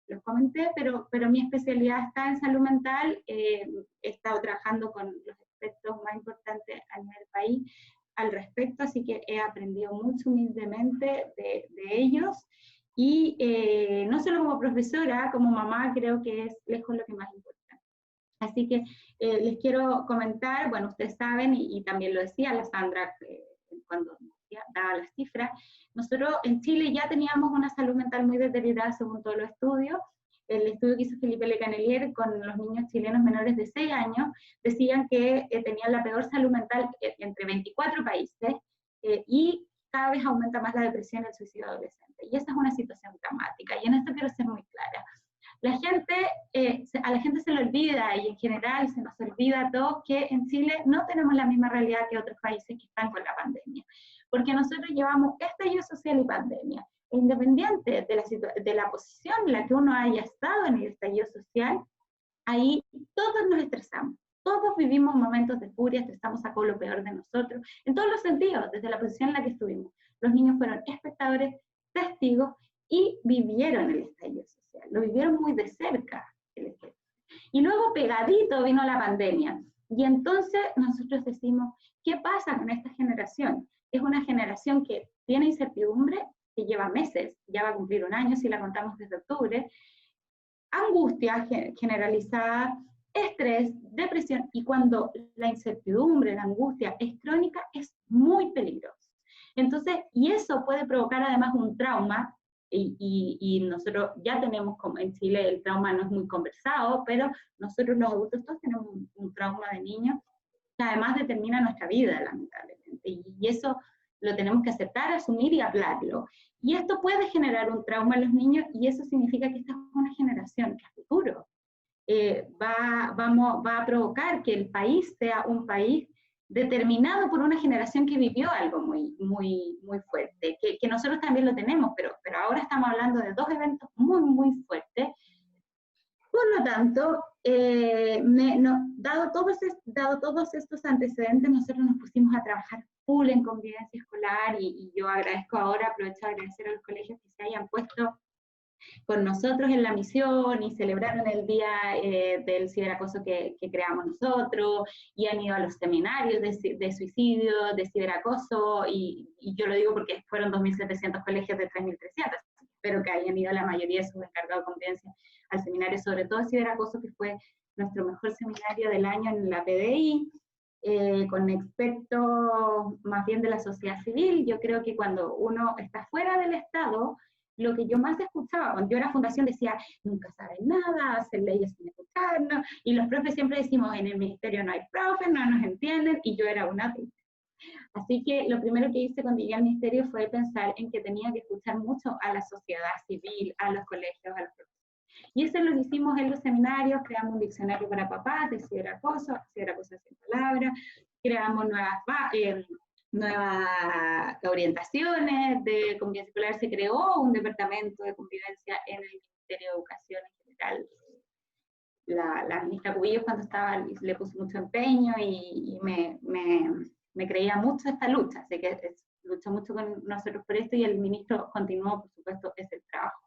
los comenté, pero mi especialidad está en salud mental. He estado trabajando con los expertos más importantes a nivel país al respecto, así que he aprendido mucho humildemente de ellos, y no solo como profesora, como mamá, creo que es lejos lo que más importa. Así que les quiero comentar, bueno, ustedes saben, y también lo decía la Sandra cuando daba las cifras, nosotros en Chile ya teníamos una salud mental muy deteriorada según todos los estudios. El estudio que hizo Felipe Lecanelier con los niños chilenos menores de 6 años, decían que tenían la peor salud mental entre 24 países, y cada vez aumenta más la depresión y el suicidio adolescente. Y esa es una situación dramática, y en esto quiero ser muy clara. A la gente se le olvida, y en general se nos olvida a todos, que en Chile no tenemos la misma realidad que otros países que están con la pandemia, porque nosotros llevamos estallido social y pandemia. Independiente de la posición en la que uno haya estado en el estallido social, ahí todos nos estresamos, todos vivimos momentos de furia, estresamos, sacó lo peor de nosotros, en todos los sentidos, desde la posición en la que estuvimos. Los niños fueron espectadores, testigos, y vivieron el estallido social, lo vivieron muy de cerca. Y luego pegadito vino la pandemia, y entonces nosotros decimos, ¿qué pasa con esta generación? Es una generación que tiene incertidumbre, que lleva meses, ya va a cumplir 1 año si la contamos desde octubre, angustia generalizada, estrés, depresión, y cuando la incertidumbre, la angustia es crónica, es muy peligroso. Entonces, y eso puede provocar además un trauma, y nosotros ya tenemos, como en Chile el trauma no es muy conversado, pero nosotros los adultos todos tenemos un trauma de niños que además determina nuestra vida, lamentablemente, y eso lo tenemos que aceptar, asumir y hablarlo. Y esto puede generar un trauma en los niños, y eso significa que esta es una generación que a futuro va a provocar que el país sea un país determinado por una generación que vivió algo muy, muy, muy fuerte, que nosotros también lo tenemos, pero ahora estamos hablando de 2 eventos muy, muy fuertes. Por lo tanto, dado todos estos antecedentes, nosotros nos pusimos a trabajar full en convivencia escolar, y yo agradezco ahora, aprovecho a agradecer a los colegios que se hayan puesto con nosotros en la misión y celebraron el día del ciberacoso que creamos nosotros, y han ido a los seminarios de suicidio, de ciberacoso, y yo lo digo porque fueron 2.700 colegios de 3.300, espero que hayan ido la mayoría de sus encargados de convivencia al seminario, sobre todo ciberacoso, que fue nuestro mejor seminario del año en la PDI, con expertos más bien de la sociedad civil. Yo creo que cuando uno está fuera del Estado, lo que yo más escuchaba, cuando yo era fundación decía, nunca saben nada, hacen leyes sin escucharnos, y los profes siempre decimos, en el ministerio no hay profes, no nos entienden, y yo era una de ellas. Así que lo primero que hice cuando llegué al ministerio fue pensar en que tenía que escuchar mucho a la sociedad civil, a los colegios, a los profesores. Y eso lo hicimos en los seminarios, creamos un diccionario para papás de ciberacoso sin palabras, creamos nuevas orientaciones de convivencia escolar, se creó un departamento de convivencia en el Ministerio de Educación en general. La ministra Cubillos cuando estaba le puso mucho empeño, y me creía mucho esta lucha, así que luchó mucho con nosotros por esto, y el ministro continuó, por supuesto, ese trabajo.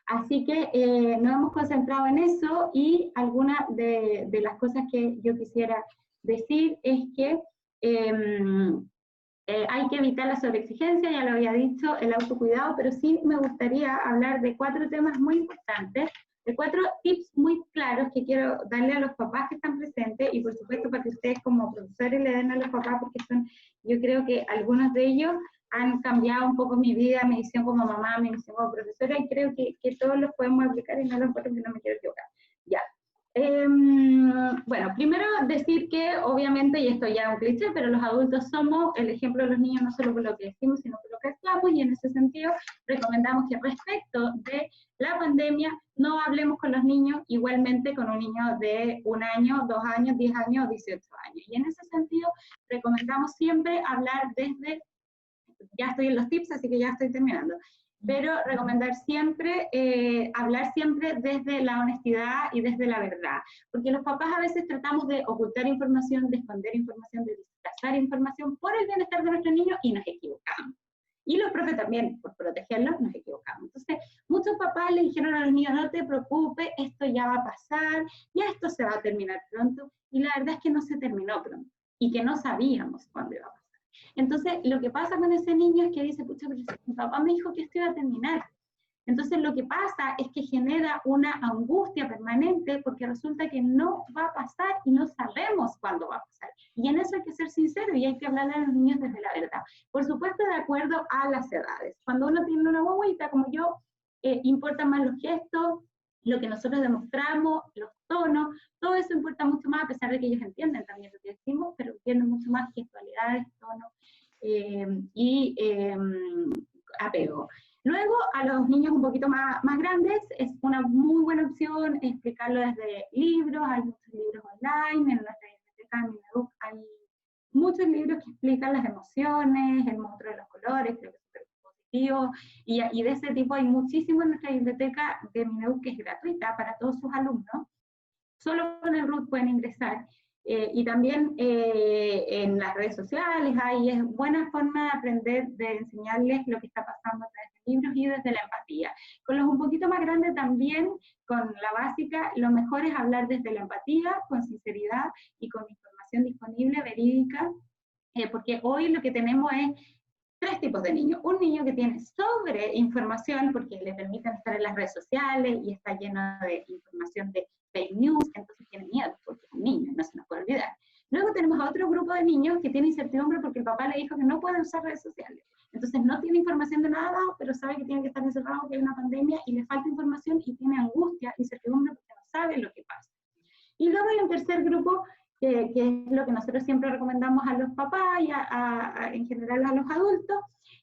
Así que nos hemos concentrado en eso, y algunas de las cosas que yo quisiera decir es que hay que evitar la sobreexigencia, ya lo había dicho, el autocuidado, pero sí me gustaría hablar de 4 temas muy importantes, de 4 tips muy claros que quiero darle a los papás que están presentes, y por supuesto para que ustedes como profesores le den a los papás, porque yo creo que algunos de ellos han cambiado un poco mi vida, mi visión como mamá, mi visión como profesora, y creo que todos los podemos aplicar, y no los cuatro, que no me quiero equivocar. Ya. Bueno, primero decir que obviamente, y esto ya es un cliché, pero los adultos somos el ejemplo de los niños no solo por lo que decimos, sino por lo que actuamos, y en ese sentido recomendamos que respecto de la pandemia no hablemos con los niños igualmente con un niño de 1 año, 2 años, 10 años, 18 años. Y en ese sentido recomendamos siempre hablar desde, ya estoy en los tips, así que ya estoy terminando, pero recomendar siempre, hablar siempre desde la honestidad y desde la verdad, porque los papás a veces tratamos de ocultar información, de esconder información, de disfrazar información por el bienestar de nuestros niños y nos equivocamos. Y los profes también, por protegerlos, nos equivocamos. Entonces, muchos papás le dijeron a los niños, no te preocupes, esto ya va a pasar, ya esto se va a terminar pronto, y la verdad es que no se terminó pronto, y que no sabíamos cuándo iba a pasar. Entonces, lo que pasa con ese niño es que dice, pucha, pero mi papá me dijo que esto iba a terminar. Entonces, lo que pasa es que genera una angustia permanente porque resulta que no va a pasar y no sabemos cuándo va a pasar. Y en eso hay que ser sincero y hay que hablarle a los niños desde la verdad. Por supuesto, de acuerdo a las edades. Cuando uno tiene una guaguita como yo, importan más los gestos, lo que nosotros demostramos, los tonos, todo eso importa mucho más, a pesar de que ellos entienden también lo que decimos, pero entienden mucho más gestualidades, tonos y apego. Luego, a los niños un poquito más grandes, es una muy buena opción explicarlo desde libros, hay muchos libros online, en nuestra biblioteca en Mineduc hay muchos libros que explican las emociones, el monstruo de los colores, creo que es súper positivo, y de ese tipo hay muchísimo en nuestra biblioteca de Mineduc que es gratuita para todos sus alumnos. Solo con el root pueden ingresar. Y también en las redes sociales es buena forma de aprender, de enseñarles lo que está pasando a través de libros y desde la empatía. Con los un poquito más grandes también, con la básica, lo mejor es hablar desde la empatía, con sinceridad y con información disponible, verídica, porque hoy lo que tenemos es 3 tipos de niños. Un niño que tiene sobreinformación porque le permiten estar en las redes sociales y está lleno de información de fake news, entonces tiene miedo porque es un niño, no se nos puede olvidar. Luego tenemos a otro grupo de niños que tiene incertidumbre porque el papá le dijo que no puede usar redes sociales. Entonces no tiene información de nada, pero sabe que tiene que estar encerrado, que hay una pandemia y le falta información y tiene angustia, incertidumbre porque no sabe lo que pasa. Y luego hay un tercer grupo que es lo que nosotros siempre recomendamos a los papás y en general a los adultos,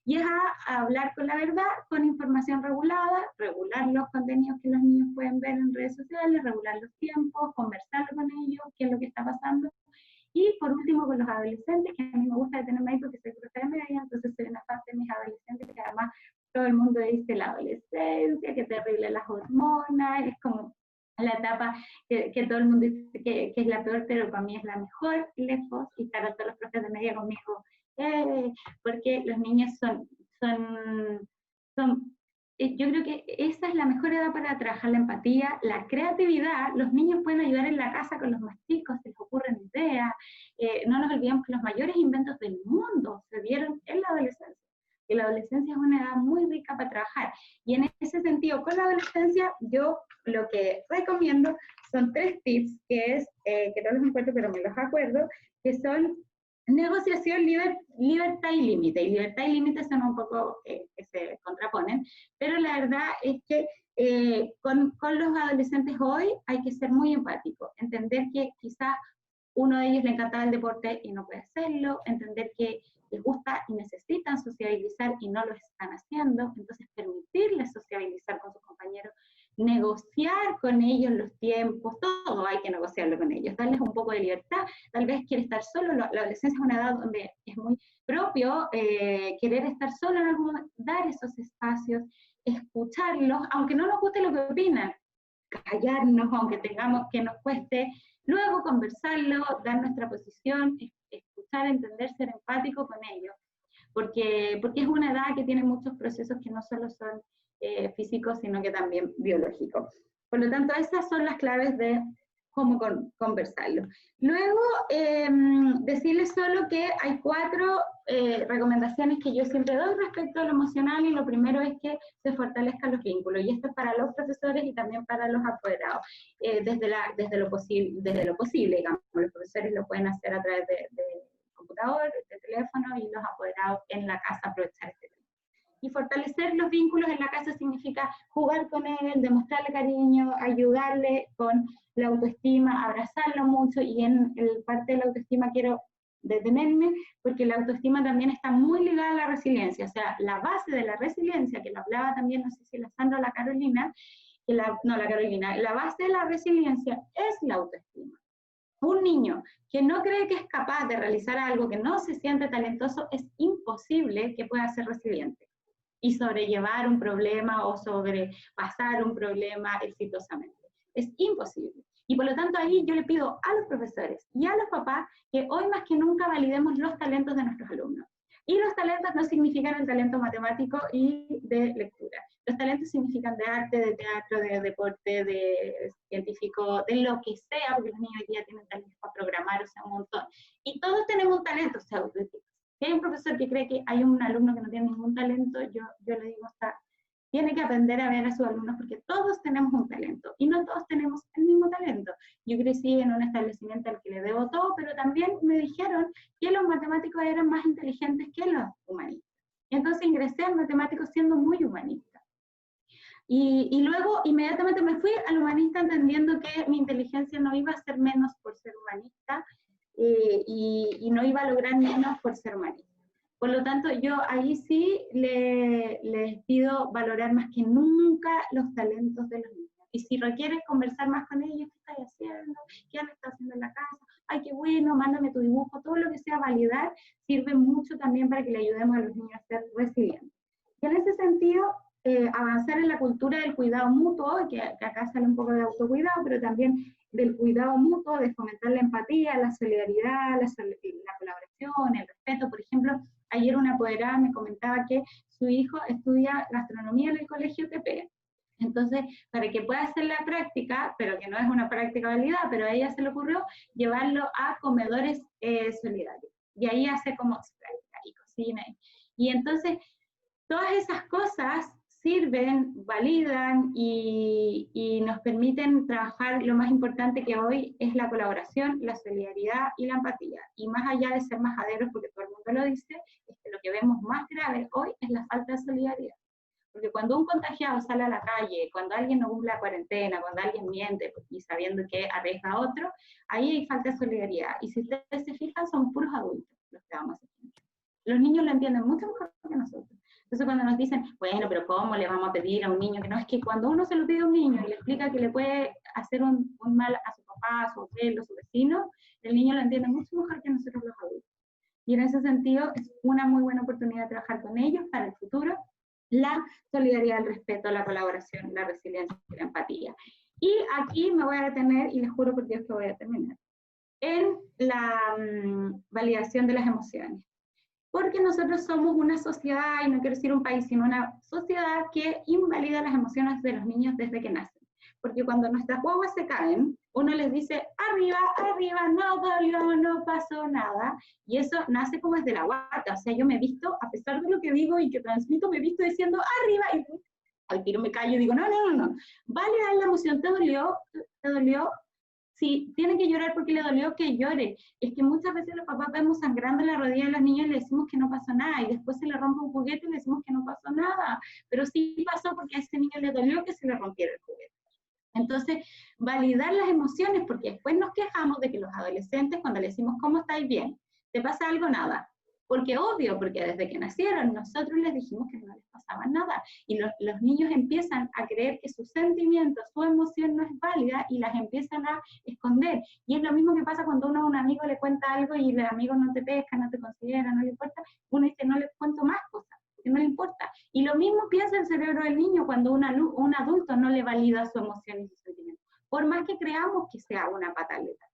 y es a hablar con la verdad, con información regulada, regular los contenidos que los niños pueden ver en redes sociales, regular los tiempos, conversar con ellos, qué es lo que está pasando. Y por último con los adolescentes, que a mí me gusta detenerme ahí porque soy profe de media, entonces soy una parte de mis adolescentes que además todo el mundo dice la adolescencia, qué terrible las hormonas, es como la etapa que todo el mundo dice que es la peor, pero para mí es la mejor, lejos, y estar todos los profes de media conmigo, porque los niños yo creo que esa es la mejor edad para trabajar la empatía, la creatividad. Los niños pueden ayudar en la casa con los más chicos, se les ocurren ideas, no nos olvidemos que los mayores inventos del mundo se dieron en la adolescencia, que la adolescencia es una edad muy rica para trabajar, y en ese sentido, con la adolescencia, yo lo que recomiendo son 3 tips, que es, que no los encuentro, pero me los acuerdo, que son negociación, libertad y límite. Y libertad y límite son un poco que se contraponen, pero la verdad es que con los adolescentes hoy hay que ser muy empático, entender que quizás uno de ellos le encantaba el deporte y no puede hacerlo, entender que les gusta y necesitan sociabilizar y no lo están haciendo, entonces permitirles sociabilizar con sus compañeros, negociar con ellos los tiempos, todo hay que negociarlo con ellos, darles un poco de libertad, tal vez quiere estar solo, la adolescencia es una edad donde es muy propio querer estar solo en algún momento, dar esos espacios, escucharlos, aunque no nos guste lo que opinan, callarnos, aunque tengamos que nos cueste, luego conversarlo, dar nuestra posición, escuchar, entender, ser empático con ellos, porque es una edad que tiene muchos procesos que no solo son físicos, sino que también biológicos. Por lo tanto, esas son las claves de cómo conversarlo. Luego, decirles solo que hay 4 recomendaciones que yo siempre doy respecto a lo emocional, y lo primero es que se fortalezcan los vínculos, y esto es para los profesores y también para los apoderados, desde lo posible, digamos, los profesores lo pueden hacer a través de computador, de teléfono, y los apoderados en la casa aprovechar este tiempo. Y fortalecer los vínculos en la casa significa jugar con él, demostrarle cariño, ayudarle con la autoestima, abrazarlo mucho, y en el parte de la autoestima quiero detenerme, porque la autoestima también está muy ligada a la resiliencia, o sea, la base de la resiliencia, que lo hablaba también, no sé si la Sandra o la Carolina, la base de la resiliencia es la autoestima. Un niño que no cree que es capaz de realizar algo, que no se siente talentoso, es imposible que pueda ser resiliente y sobrellevar un problema o sobrepasar un problema exitosamente. Es imposible. Y por lo tanto ahí yo le pido a los profesores y a los papás que hoy más que nunca validemos los talentos de nuestros alumnos. Y los talentos no significan el talento matemático y de lectura. Los talentos significan de arte, de teatro, de deporte, de científico, de lo que sea, porque los niños hoy día tienen talentos para programar, o sea, un montón. Y todos tenemos un talento, o sea, si hay un profesor que cree que hay un alumno que no tiene ningún talento, yo le digo, tiene que aprender a ver a sus alumnos, porque todos tenemos un talento, y no todos tenemos el mismo talento. Yo crecí en un establecimiento al que le debo todo, pero también me dijeron que los matemáticos eran más inteligentes que los humanistas. Entonces ingresé al matemático siendo muy humanista. Y luego inmediatamente me fui al humanista entendiendo que mi inteligencia no iba a ser menos por ser humanista, y no iba a lograr menos por ser humanista. Por lo tanto, yo ahí sí les pido valorar más que nunca los talentos de los niños. Y si requieres conversar más con ellos, ¿qué estás haciendo? ¿Qué han estado haciendo en la casa? Ay, qué bueno, mándame tu dibujo. Todo lo que sea validar sirve mucho también para que le ayudemos a los niños a ser resilientes. Y en ese sentido, avanzar en la cultura del cuidado mutuo, que acá sale un poco de autocuidado, pero también del cuidado mutuo, de fomentar la empatía, la solidaridad, la colaboración, el respeto. Por ejemplo, ayer una apoderada me comentaba que su hijo estudia gastronomía en el colegio TP. Entonces, para que pueda hacer la práctica, pero que no es una práctica validada, pero a ella se le ocurrió llevarlo a comedores solidarios. Y ahí hace como práctica y cocina. Y entonces, todas esas cosas sirven, validan y nos permiten trabajar lo más importante que hoy es la colaboración, la solidaridad y la empatía. Y más allá de ser majaderos, porque todo el mundo lo dice, es que lo que vemos más grave hoy es la falta de solidaridad. Porque cuando un contagiado sale a la calle, cuando alguien no cumple la cuarentena, cuando alguien miente y sabiendo que arriesga a otro, ahí hay falta de solidaridad. Y si ustedes se fijan, son puros adultos los que vamos a hacer. Los niños lo entienden mucho mejor que nosotros. Entonces cuando nos dicen, bueno, pero ¿cómo le vamos a pedir a un niño que no? Es que cuando uno se lo pide a un niño y le explica que le puede hacer un mal a su papá, a su abuelo, a su vecino, el niño lo entiende mucho mejor que nosotros los adultos. Y en ese sentido es una muy buena oportunidad de trabajar con ellos para el futuro, la solidaridad, el respeto, la colaboración, la resiliencia y la empatía. Y aquí me voy a detener, y les juro por Dios que voy a terminar, en la validación de las emociones. Porque nosotros somos una sociedad, y no quiero decir un país, sino una sociedad que invalida las emociones de los niños desde que nacen. Porque cuando nuestras guaguas se caen, uno les dice, arriba, arriba, no dolió, no pasó nada, y eso nace como desde la guata. O sea, yo me he visto, a pesar de lo que digo y que transmito, me he visto diciendo, arriba, y al tiro me callo y digo, no, validar la emoción, ¿te dolió? Si tiene que llorar porque le dolió, que llore. Es que muchas veces los papás vemos sangrando la rodilla de los niños y le decimos que no pasó nada, y después se le rompe un juguete y le decimos que no pasó nada, pero sí pasó porque a ese niño le dolió que se le rompiera el juguete. Entonces, validar las emociones, porque después nos quejamos de que los adolescentes, cuando le decimos, ¿cómo estáis bien? ¿Te pasa algo? Nada. Porque obvio, porque desde que nacieron nosotros les dijimos que no les pasaba nada, y los niños empiezan a creer que su sentimiento, su emoción no es válida, y las empiezan a esconder. Y es lo mismo que pasa cuando uno a un amigo le cuenta algo y el amigo no te pesca, no te considera, no le importa, uno dice, no le cuento más cosas, que no le importa. Y lo mismo piensa el cerebro del niño cuando un adulto no le valida su emoción y su sentimiento, por más que creamos que sea una pataleta.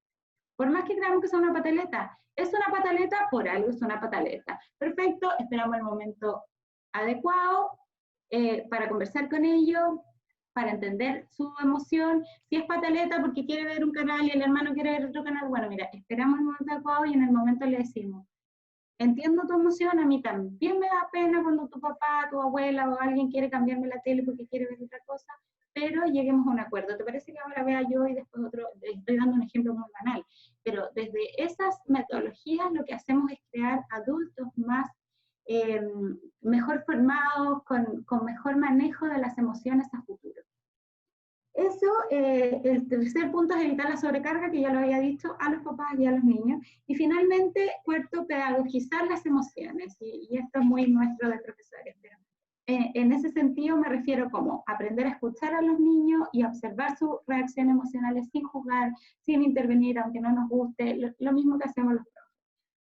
Por más que creamos que sea una pataleta, es una pataleta, por algo es una pataleta. Perfecto, esperamos el momento adecuado para conversar con ellos, para entender su emoción. Si es pataleta porque quiere ver un canal y el hermano quiere ver otro canal, bueno, mira, esperamos el momento adecuado y en el momento le decimos, entiendo tu emoción, a mí también me da pena cuando tu papá, tu abuela o alguien quiere cambiarme la tele porque quiere ver otra cosa, pero lleguemos a un acuerdo. ¿Te parece que ahora vea yo y después otro? Estoy dando un ejemplo muy banal, pero desde esas metodologías lo que hacemos es crear adultos más mejor formados, con mejor manejo de las emociones a futuro. Eso, el tercer punto es evitar la sobrecarga, que ya lo había dicho, a los papás y a los niños. Y finalmente, cuarto, pedagogizar las emociones, y esto es muy nuestro de profesores, pero en ese sentido me refiero como aprender a escuchar a los niños y observar sus reacciones emocionales sin juzgar, sin intervenir, aunque no nos guste, lo mismo que hacemos los profes.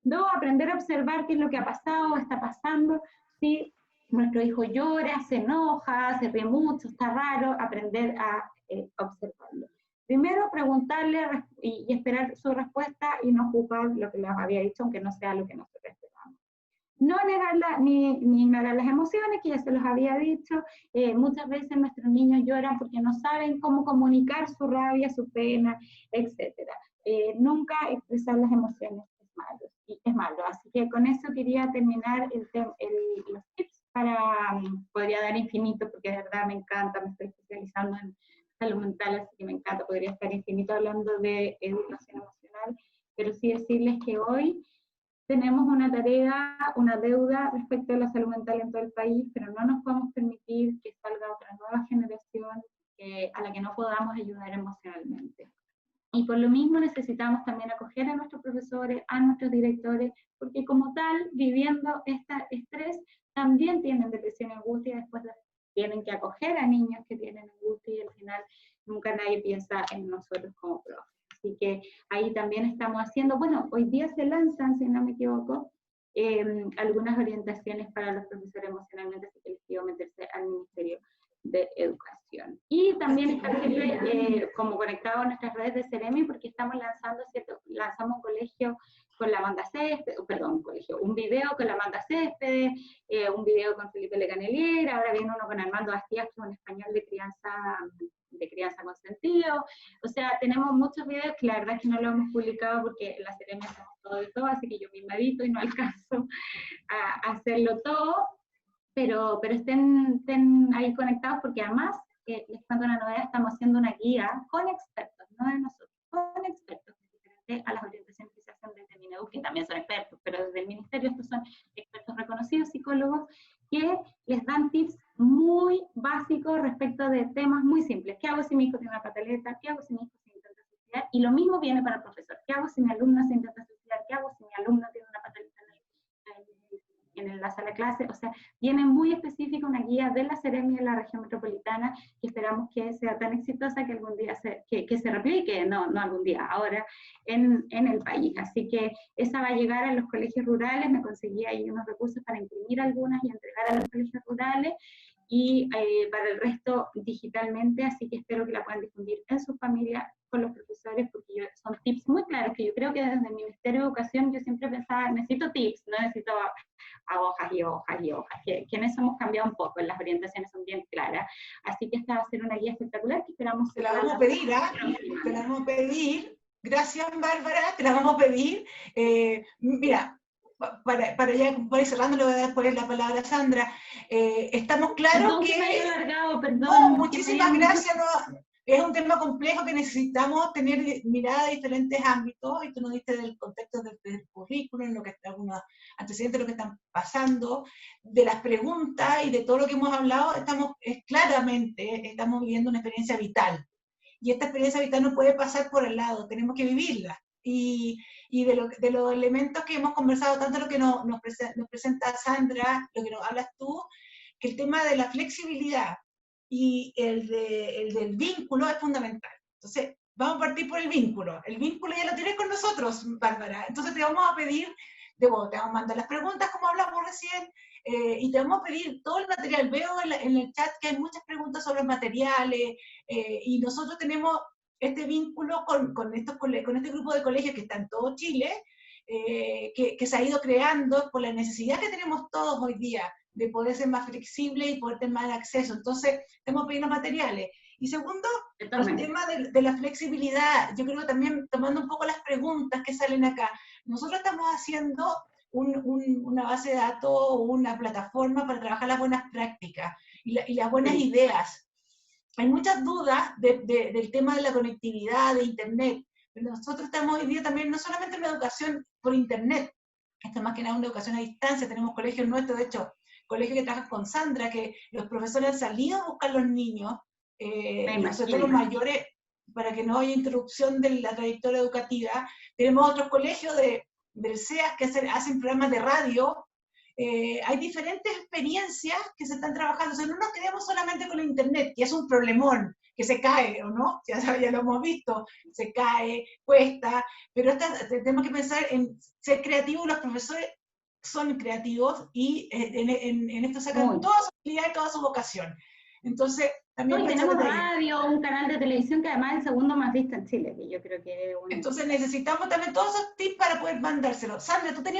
2, aprender a observar qué es lo que ha pasado, está pasando, si nuestro hijo llora, se enoja, se ríe mucho, está raro, aprender a observarlo. Primero, preguntarle y esperar su respuesta y no juzgar lo que les había dicho, aunque no sea lo que nosotros esperamos. No negarla ni ignorar las emociones, que ya se los había dicho. Muchas veces nuestros niños lloran porque no saben cómo comunicar su rabia, su pena, etc. Nunca expresar las emociones es malo. Así que con eso quería terminar los tips podría dar infinito, porque de verdad me encanta, me estoy especializando en salud mental, así que me encanta, podría estar infinito hablando de educación emocional, pero sí decirles que hoy tenemos una tarea, una deuda respecto a la salud mental en todo el país, pero no nos podemos permitir que salga otra nueva generación a la que no podamos ayudar emocionalmente. Y por lo mismo necesitamos también acoger a nuestros profesores, a nuestros directores, porque como tal, viviendo este estrés, también tienen depresión y angustia, y después tienen que acoger a niños que tienen angustia, y al final nunca nadie piensa en nosotros como profes. Así que ahí también estamos haciendo, bueno, hoy día se lanzan, si no me equivoco, algunas orientaciones para los profesores emocionalmente, así que les pido meterse al Ministerio de Educación. Y también estar siempre como conectados a nuestras redes de Ceremi, porque estamos lanzamos un colegio con la Amanda Céspedes, un video con la Amanda Céspedes, un video con Felipe Lecanelier, ahora viene uno con Armando Bastías, que es un español de crianza con sentido. O sea, tenemos muchos videos que la verdad es que no lo hemos publicado porque en la Ceremi hacemos todo y todo, así que yo misma edito y no alcanzo a hacerlo todo, pero estén ahí conectados, porque además, les cuento una novedad, estamos haciendo una guía con expertos, no de nosotros, con expertos, diferente a las orientaciones que se hacen desde Mineduc, que también son expertos, pero desde el Ministerio estos son expertos reconocidos, psicólogos, que les dan tips muy básicos respecto de temas muy simples. ¿Qué hago si mi hijo tiene una pataleta? ¿Qué hago si mi hijo se intenta suicidar? Y lo mismo viene para el profesor. ¿Qué hago si mi alumno se intenta suicidar? ¿Qué hago si mi alumno tiene una pataleta en la sala de clase? O sea, viene muy específica una guía de la Ceremi en la región metropolitana, que esperamos que sea tan exitosa que algún día que se replique, no algún día, ahora en el país. Así que esa va a llegar a los colegios rurales, me conseguí ahí unos recursos para imprimir algunas y entregar a los colegios rurales, y para el resto digitalmente, así que espero que la puedan difundir en su familia, con los profesores, porque son tips muy claros, que yo creo que desde el Ministerio de Educación yo siempre pensaba, necesito tips, no necesito a hojas y hojas y hojas, que en eso hemos cambiado un poco, las orientaciones son bien claras, así que esta va a ser una guía espectacular que esperamos... Te la vamos a pedir, te la vamos a pedir, gracias Bárbara, te la vamos a pedir. Mira, para ya ir cerrando, le voy a dar después la palabra a Sandra. Estamos claros que... me haya alargado, perdón. No, muchísimas gracias. No, es un tema complejo que necesitamos tener mirada de diferentes ámbitos, y tú nos diste del contexto del currículum, lo que algunos antecedentes de lo que están pasando, de las preguntas y de todo lo que hemos hablado. Claramente estamos viviendo una experiencia vital, y esta experiencia vital no puede pasar por el lado, tenemos que vivirla. Y de los elementos que hemos conversado, tanto lo que nos presenta Sandra, lo que nos hablas tú, que el tema de la flexibilidad y el del vínculo es fundamental. Entonces, vamos a partir por el vínculo. El vínculo ya lo tienes con nosotros, Bárbara. Entonces te vamos a pedir, te vamos a mandar las preguntas, como hablamos recién, y te vamos a pedir todo el material. Veo en el chat que hay muchas preguntas sobre materiales, y nosotros tenemos este vínculo con este grupo de colegios que está en todo Chile, que se ha ido creando por la necesidad que tenemos todos hoy día de poder ser más flexible y poder tener más acceso. Entonces, tenemos que pedir los materiales. Y segundo, el tema de la flexibilidad. Yo creo que también, tomando un poco las preguntas que salen acá, nosotros estamos haciendo una base de datos, una plataforma para trabajar las buenas prácticas y las buenas ideas. Hay muchas dudas del tema de la conectividad, de Internet. Pero nosotros estamos hoy día también, no solamente en la educación por Internet, esto es más que nada una educación a distancia, tenemos colegios nuestros, de hecho, colegios que trabajan con Sandra, que los profesores han salido a buscar a los niños, sobre todo los mayores, para que no haya interrupción de la trayectoria educativa. Tenemos otros colegios del CEAS que hacen programas de radio. Hay diferentes experiencias que se están trabajando. O sea, no nos quedemos solamente con el internet, que es un problemón, que se cae, ¿o no? Ya lo hemos visto, se cae, cuesta, pero tenemos que pensar en ser creativos. Los profesores son creativos y en esto sacan toda su habilidad y toda su vocación. Entonces, también tenemos radio, un canal de televisión que además es el segundo más visto en Chile, que yo creo que es Entonces necesitamos también todos esos tips para poder mandárselos. Sandra, tú estabas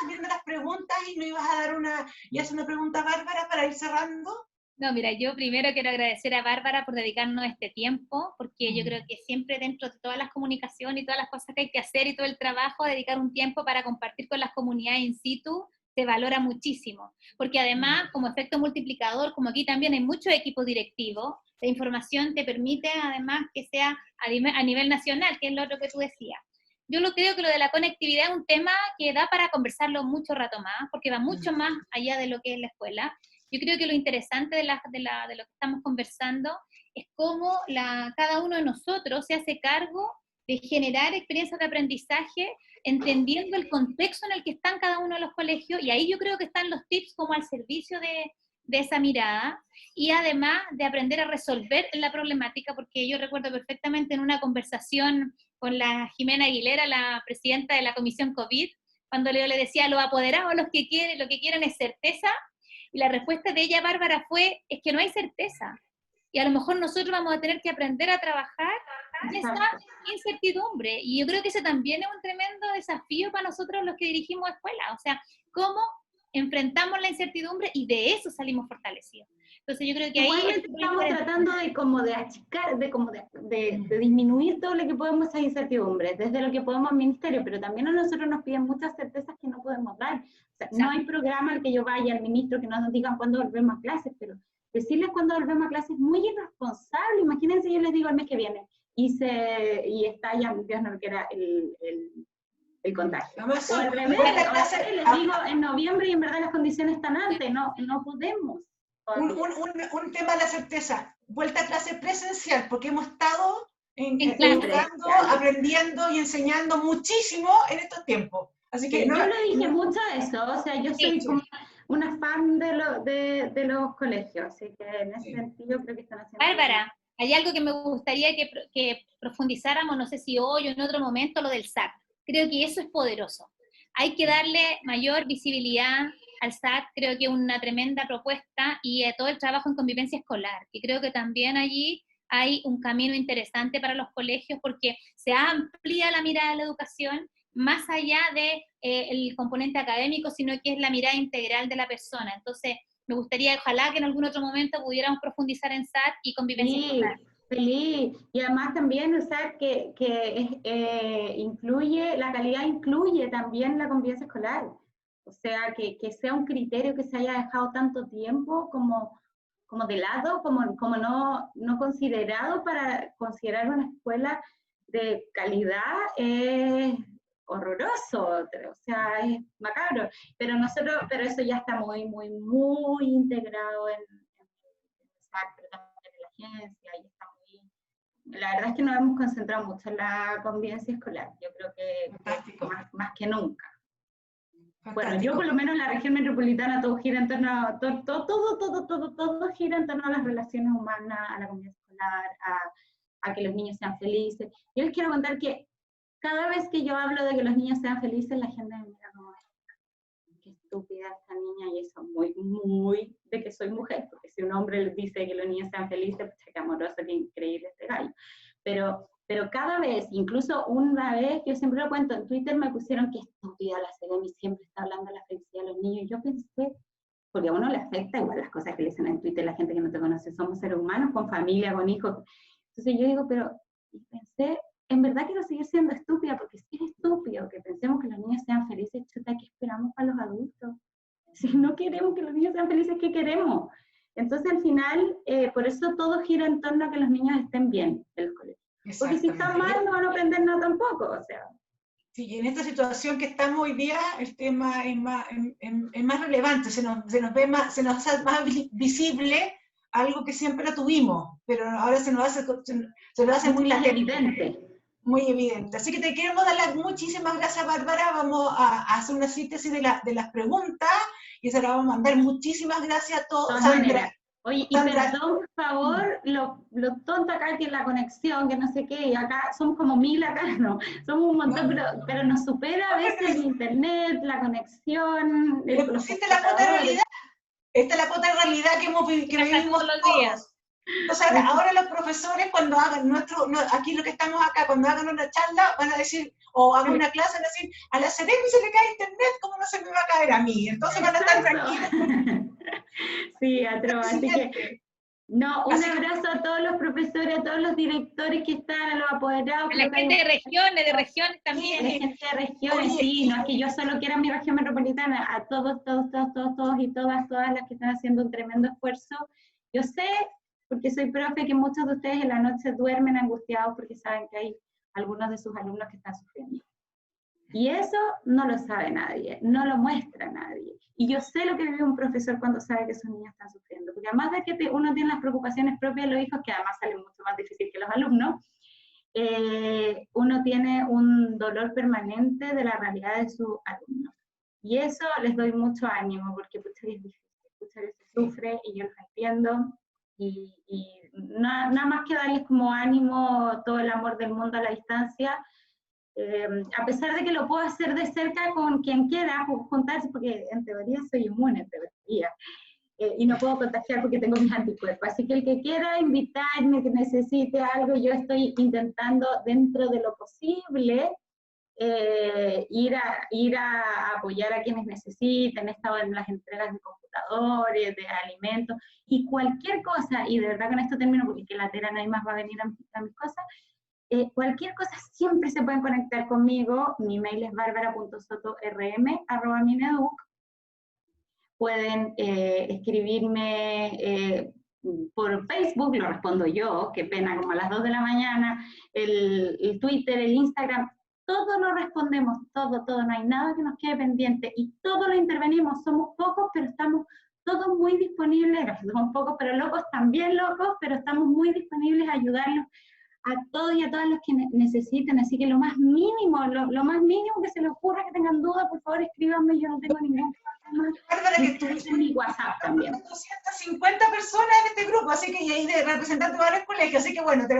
viendo las preguntas y me ibas a dar y hacer una pregunta a Bárbara para ir cerrando. No, mira, yo primero quiero agradecer a Bárbara por dedicarnos este tiempo, porque yo creo que siempre dentro de todas las comunicaciones y todas las cosas que hay que hacer y todo el trabajo, dedicar un tiempo para compartir con las comunidades in situ, se valora muchísimo, porque además, como efecto multiplicador, como aquí también hay muchos equipos directivos, la información te permite además que sea a nivel nacional, que es lo otro que tú decías. Yo creo que lo de la conectividad es un tema que da para conversarlo mucho rato más, porque va mucho más allá de lo que es la escuela. Yo creo que lo interesante de lo que estamos conversando es cómo cada uno de nosotros se hace cargo de generar experiencias de aprendizaje, entendiendo el contexto en el que están cada uno de los colegios, y ahí yo creo que están los tips como al servicio de esa mirada, y además de aprender a resolver la problemática, porque yo recuerdo perfectamente en una conversación con la Jimena Aguilera, la presidenta de la Comisión COVID, cuando yo le decía a los apoderados lo que quieren es certeza, y la respuesta de ella, Bárbara, fue, es que no hay certeza, y a lo mejor nosotros vamos a tener que aprender a trabajar en esa incertidumbre, y yo creo que ese también es un tremendo desafío para nosotros los que dirigimos escuelas, o sea, cómo enfrentamos la incertidumbre y de eso salimos fortalecidos. Entonces yo creo que ahí estamos tratando de achicar, de disminuir todo lo que podemos a incertidumbre, desde lo que podemos al ministerio, pero también a nosotros nos piden muchas certezas que no podemos dar. O sea, no hay programa al que yo vaya al ministro que nos digan cuándo volvemos a clases, pero decirles cuándo volvemos a clases es muy irresponsable. Imagínense, yo les digo el mes que viene, y está ya, Dios no quiera, el contagio. O al revés, les digo en noviembre y en verdad las condiciones están altas, no podemos. Un tema de la certeza, vuelta a clase presencial, porque hemos estado educando, aprendiendo y enseñando muchísimo en estos tiempos. Así que yo le dije mucho a eso, o sea, yo soy como una fan de los colegios, así que en ese sentido creo que están haciendo... Bárbara, hay algo que me gustaría que profundizáramos, no sé si hoy o en otro momento, lo del SAT. Creo que eso es poderoso. Hay que darle mayor visibilidad al SAT, creo que es una tremenda propuesta, y todo el trabajo en convivencia escolar, que creo que también allí hay un camino interesante para los colegios, porque se amplía la mirada de la educación, más allá del componente académico, sino que es la mirada integral de la persona. Entonces, me gustaría, ojalá que en algún otro momento pudiéramos profundizar en SAT y convivencia escolar. Feliz, y además también, o sea, que incluye, la calidad incluye también la convivencia escolar, o sea, que sea un criterio que se haya dejado tanto tiempo como de lado, como no considerado para considerar una escuela de calidad, es horroroso, o sea, es macabro, pero eso ya está muy integrado en el SAC, pero también en la agencia, y está la verdad es que nos hemos concentrado mucho en la convivencia escolar, yo creo que más que nunca. Fantástico. Bueno, yo por lo menos en la región metropolitana todo gira en torno a, todo gira en torno a las relaciones humanas, a la convivencia escolar, a que los niños sean felices. Yo les quiero contar que cada vez que yo hablo de que los niños sean felices, la gente me mira como, qué estúpida esta niña, y eso muy de que soy mujer, porque si un hombre les dice que los niños sean felices, pues qué amoroso, qué increíble este gallo. Pero cada vez, incluso una vez, yo siempre lo cuento, en Twitter me pusieron que estúpida la Seremi siempre está hablando de la felicidad de los niños, y yo pensé, porque a uno le afecta igual las cosas que le dicen en Twitter la gente que no te conoce, somos seres humanos con familia, con hijos. Entonces yo digo, pero pensé, en verdad quiero seguir siendo estúpida, porque si es estúpido que pensemos que los niños sean felices, chuta, ¿qué esperamos para los adultos? Si no queremos que los niños sean felices, ¿qué queremos? Entonces al final, por eso todo gira en torno a que los niños estén bien en los colegios. Porque si están mal, no van a aprender nada tampoco, o sea. Sí, y en esta situación que estamos hoy día, el tema es más relevante, se nos ve más, se nos hace más visible algo que siempre lo tuvimos, pero ahora se nos hace muy latente. Evidente. Muy evidente. Así que te queremos dar las muchísimas gracias, Bárbara. Vamos a hacer una síntesis de las preguntas y se las vamos a mandar. Muchísimas gracias a todos. Sandra. Oye, y Sandra. perdón, por favor, lo tonto acá que es la conexión, que no sé qué, y acá somos como 1000 acá, no, somos un montón, pero nos supera a veces el internet, la conexión. Le pusiste la cuota de realidad. Esta es la cuota de realidad que vivimos todos los días. Entonces, ahora los profesores, cuando hagan aquí lo que estamos acá, cuando hagan una charla, van a decir, o hagan una clase, van a decir, a la Seremi se le cae internet, ¿cómo no se me va a caer a mí? Entonces van a estar tranquilos. Sí, atroz, así que, no, un abrazo a todos los profesores, a todos los directores que están, a los apoderados. A la gente de regiones también. A la gente de regiones, Oye, sí, no es que yo solo quiera mi región metropolitana, a todos y todas las que están haciendo un tremendo esfuerzo. Yo sé, porque soy profe, que muchos de ustedes en la noche duermen angustiados porque saben que hay algunos de sus alumnos que están sufriendo. Y eso no lo sabe nadie, no lo muestra nadie. Y yo sé lo que vive un profesor cuando sabe que sus niños están sufriendo, porque además de que uno tiene las preocupaciones propias de los hijos, que además salen mucho más difícil que los alumnos, uno tiene un dolor permanente de la realidad de sus alumnos. Y eso les doy mucho ánimo, porque pucha que es difícil, pucha que se sufre, y yo los entiendo. Y nada más que darles como ánimo, todo el amor del mundo a la distancia, a pesar de que lo puedo hacer de cerca con quien quiera, juntarse, porque en teoría soy inmune, en teoría, y no puedo contagiar porque tengo mis anticuerpos, así que el que quiera invitarme, que necesite algo, yo estoy intentando dentro de lo posible ir a apoyar a quienes necesiten. He estado en las entregas de computadores, de alimentos, y cualquier cosa, y de verdad con esto termino porque la Tera nadie más va a venir a mis cosas, cualquier cosa siempre se pueden conectar conmigo. Mi mail es barbara.sotorm@mineduc. Pueden escribirme por Facebook, lo respondo yo, qué pena, como a las 2 de la mañana, el Twitter, el Instagram, todo lo respondemos, todo, no hay nada que nos quede pendiente, y todo lo intervenimos. Somos pocos, pero estamos todos muy disponibles, somos pocos, pero locos también locos, pero estamos muy disponibles a ayudarlos a todos y a todas los que necesiten. Así que lo más mínimo, lo más mínimo que se les ocurra, que tengan dudas, por favor escríbanme, yo no tengo ningún problema. Bárbara, que estuviste en mi WhatsApp también. 250 personas en este grupo, así que, y ahí de representante de varios colegios, así que bueno, te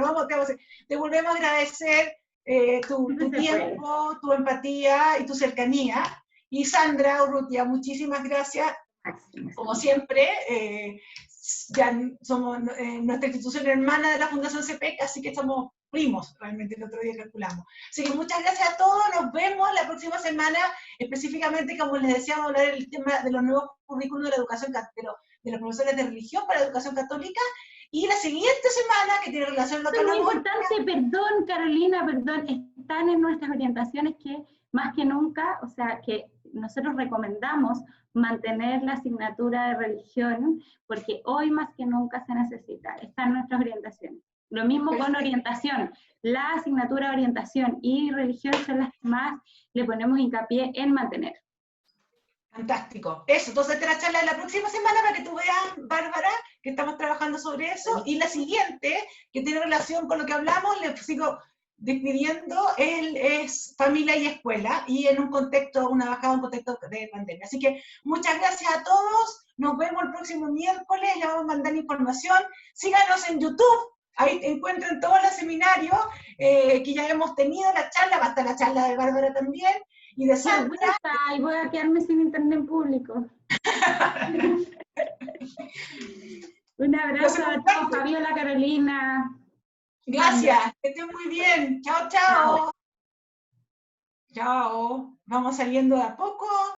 volvemos a agradecer tu tiempo, tu empatía y tu cercanía. Y Sandra Urrutia, muchísimas gracias, como siempre. Ya somos nuestra institución hermana de la Fundación CEPEC, así que somos primos, realmente, el otro día calculamos. Así que muchas gracias a todos, nos vemos la próxima semana, específicamente, como les decía, vamos a hablar del tema de los nuevos currículos de la educación, de los profesores de religión para la educación católica, y la siguiente semana, que tiene relación con la importante, perdón Carolina, están en nuestras orientaciones que más que nunca, o sea, que nosotros recomendamos mantener la asignatura de religión, porque hoy más que nunca se necesita, están nuestras orientaciones. Lo mismo con orientación, la asignatura de orientación y religión son las que más le ponemos hincapié en mantener. Fantástico. Eso, entonces te la charla de la próxima semana para que tú veas, Bárbara, que estamos trabajando sobre eso, y la siguiente, que tiene relación con lo que hablamos, le sigo despidiendo, él es familia y escuela, y en un contexto, una bajada, un contexto de pandemia. Así que muchas gracias a todos, nos vemos el próximo miércoles, le vamos a mandar información, síganos en YouTube, ahí encuentran todos los seminarios que ya hemos tenido, la charla, va a estar la charla de Bárbara también, y de Sandra. Y voy a quedarme sin internet público. Un abrazo a todos, Fabiola, Carolina. Gracias, que estén muy bien. Chao, chao. Chao. Vamos saliendo de a poco.